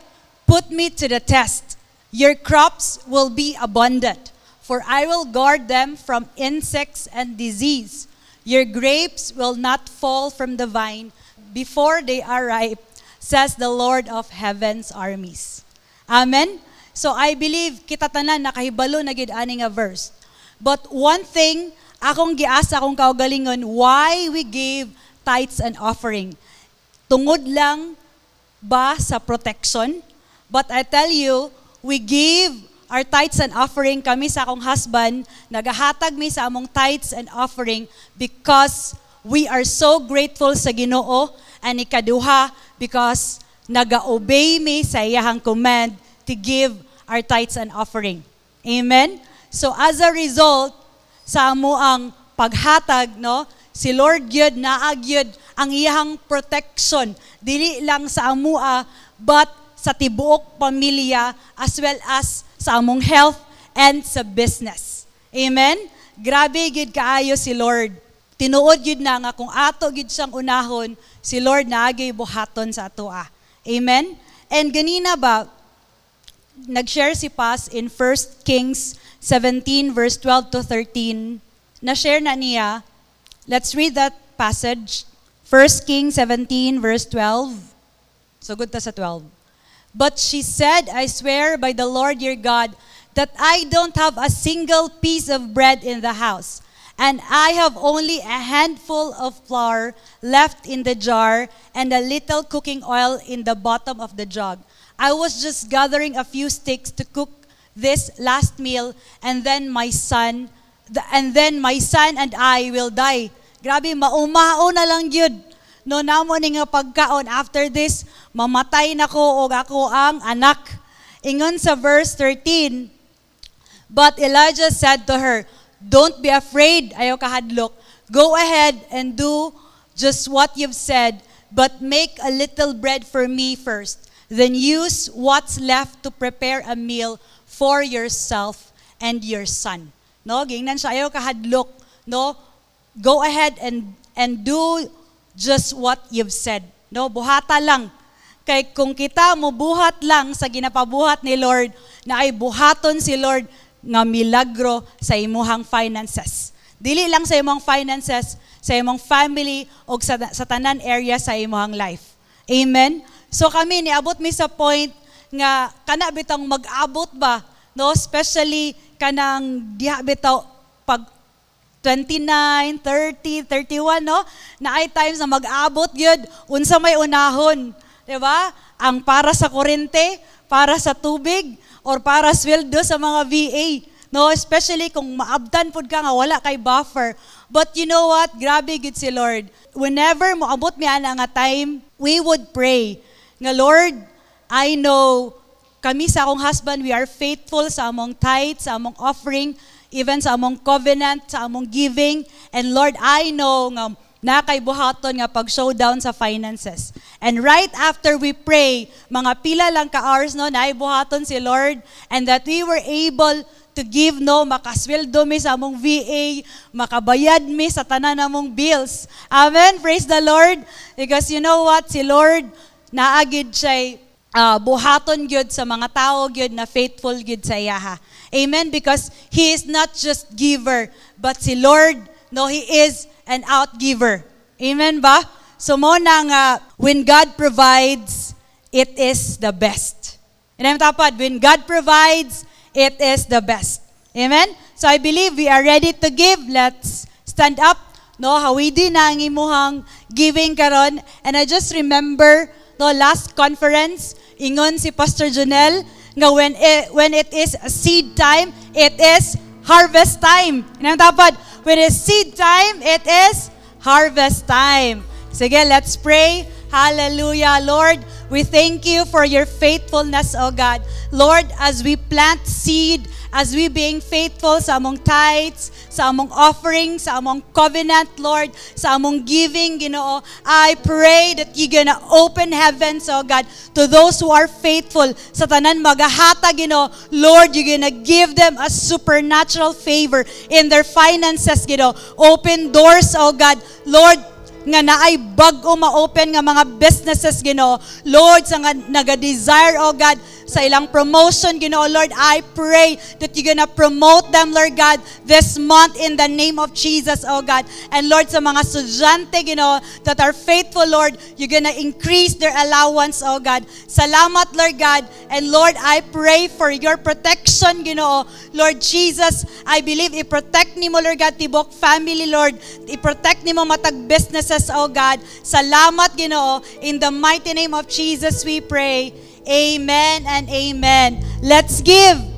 Put me to the test. Your crops will be abundant, for I will guard them from insects and disease. Your grapes will not fall from the vine before they are ripe, says the Lord of heaven's armies. Amen? So I believe kita tanan nakahibalo na gid ani nga verse. But one thing, akong giasa akong kaugalingon, why we give tithes and offering. Tungod lang ba sa protection? But I tell you, we give our tithes and offering, kami sa akong husband, nagahatag mi sa among tithes and offering because we are so grateful sa Ginoo, and ikaduha, because naga-obey mi sa iyahang command to give our tithes and offering. Amen? So as a result, sa amo ang paghatag, no, si Lord gyud naag gyud ang iyahang protection, dili lang sa amua, but sa tibuok pamilya, as well as sa among health and sa business. Amen? Grabe gid kaayo si Lord. Tinuod gid na nga kung ato gid siyang unahon, si Lord naagay buhaton sa atoa. Amen? And ganina ba, nag-share si Paz in 1 Kings 17 verse 12 to 13. Na-share na niya. Let's read that passage. 1 Kings 17 verse 12. So good ta sa 12. But she said, I swear by the Lord your God that I don't have a single piece of bread in the house, and I have only a handful of flour left in the jar and a little cooking oil in the bottom of the jug. I was just gathering a few sticks to cook this last meal, and then my son and I will die. Grabe, maumao na lang yun. No, namo ni nga pagkaon, after this, mamatay na ko o ako ang anak. Ingon sa verse 13, but Elijah said to her, don't be afraid, ayaw kahadlok. Go ahead and do just what you've said, but make a little bread for me first. Then use what's left to prepare a meal for yourself and your son. No, gingnan siya, ayaw kahadlok. No, go ahead and do just what you've said. No, buhata lang. Kay kung kita mo buhat lang sa ginapabuhat ni Lord, na ay buhaton si Lord nga milagro sa imuhang finances. Dili lang sa imong finances, sa imong family o sa tanan area sa imong life. Amen? So kami, niabot mi sa point nga kana bitang mag-abot ba, no? Especially kanang diha bitaw pag 29, 30, 31, no? Na ay times na mag-abot yun, unsa may unahon. Diba? Ang para sa kurente, para sa tubig, or para sweldo sa mga VA. No? Especially kung maabdan pod ka nga, wala kay buffer. But you know what? Grabe gid si Lord. Whenever moabot mi ana nga time, we would pray nga, Lord, I know kami sa akong husband, we are faithful sa among tithes, sa among offering, even sa among covenant, sa among giving. And Lord, I know nga nakaibuhaton nga pag-showdown sa finances. And right after we pray, mga pila lang ka hours, no, naibuhaton si Lord, and that we were able to give, no, makasweldo mi sa among VA, makabayad mi sa tanan namong bills. Amen? Praise the Lord. Because you know what? Si Lord, naagid siya buhaton gyud sa mga tao gyud na faithful gyud sa iyaha. Amen? Because He is not just giver, but si Lord, no, He is an outgiver. Amen ba? So mo na nga, when God provides, it is the best. And I'm tapad, when God provides, it is the best. Amen? So I believe we are ready to give. Let's stand up. No, hawidi na ang imuhang giving karon. And I just remember, no, last conference, ingon si Pastor Jonel, nga when it is seed time, it is harvest time. Inang tapad, when it is seed time, it is harvest time. Sige, let's pray. Hallelujah. Lord, we thank you for your faithfulness, O God. Lord, as we plant seed, as we being faithful sa among tithes, sa among offering, sa among covenant, Lord, sa among giving, Ginoo, I pray that you're gonna open heavens, oh God, to those who are faithful sa tanan magahata, Ginoo. Lord, you're gonna give them a supernatural favor in their finances, Ginoo. Open doors, oh God. Lord, nga naay bag-o ma-open nga mga businesses, Ginoo. Lord, sa nga naga-desire, oh God, sa ilang promotion, Ginoo, Lord, I pray that you're gonna promote them, Lord God, this month in the name of Jesus, oh God. And Lord, sa mga estudyante, Ginoo, that are faithful, Lord, you're gonna increase their allowance, oh God. Salamat, Lord God. And Lord, I pray for your protection, Ginoo. Lord Jesus, I believe i-protect ni mo, Lord God, tibok family, Lord. I-protect ni mo matag businesses, oh God. Salamat, Ginoo. In the mighty name of Jesus we pray. Amen and amen. Let's give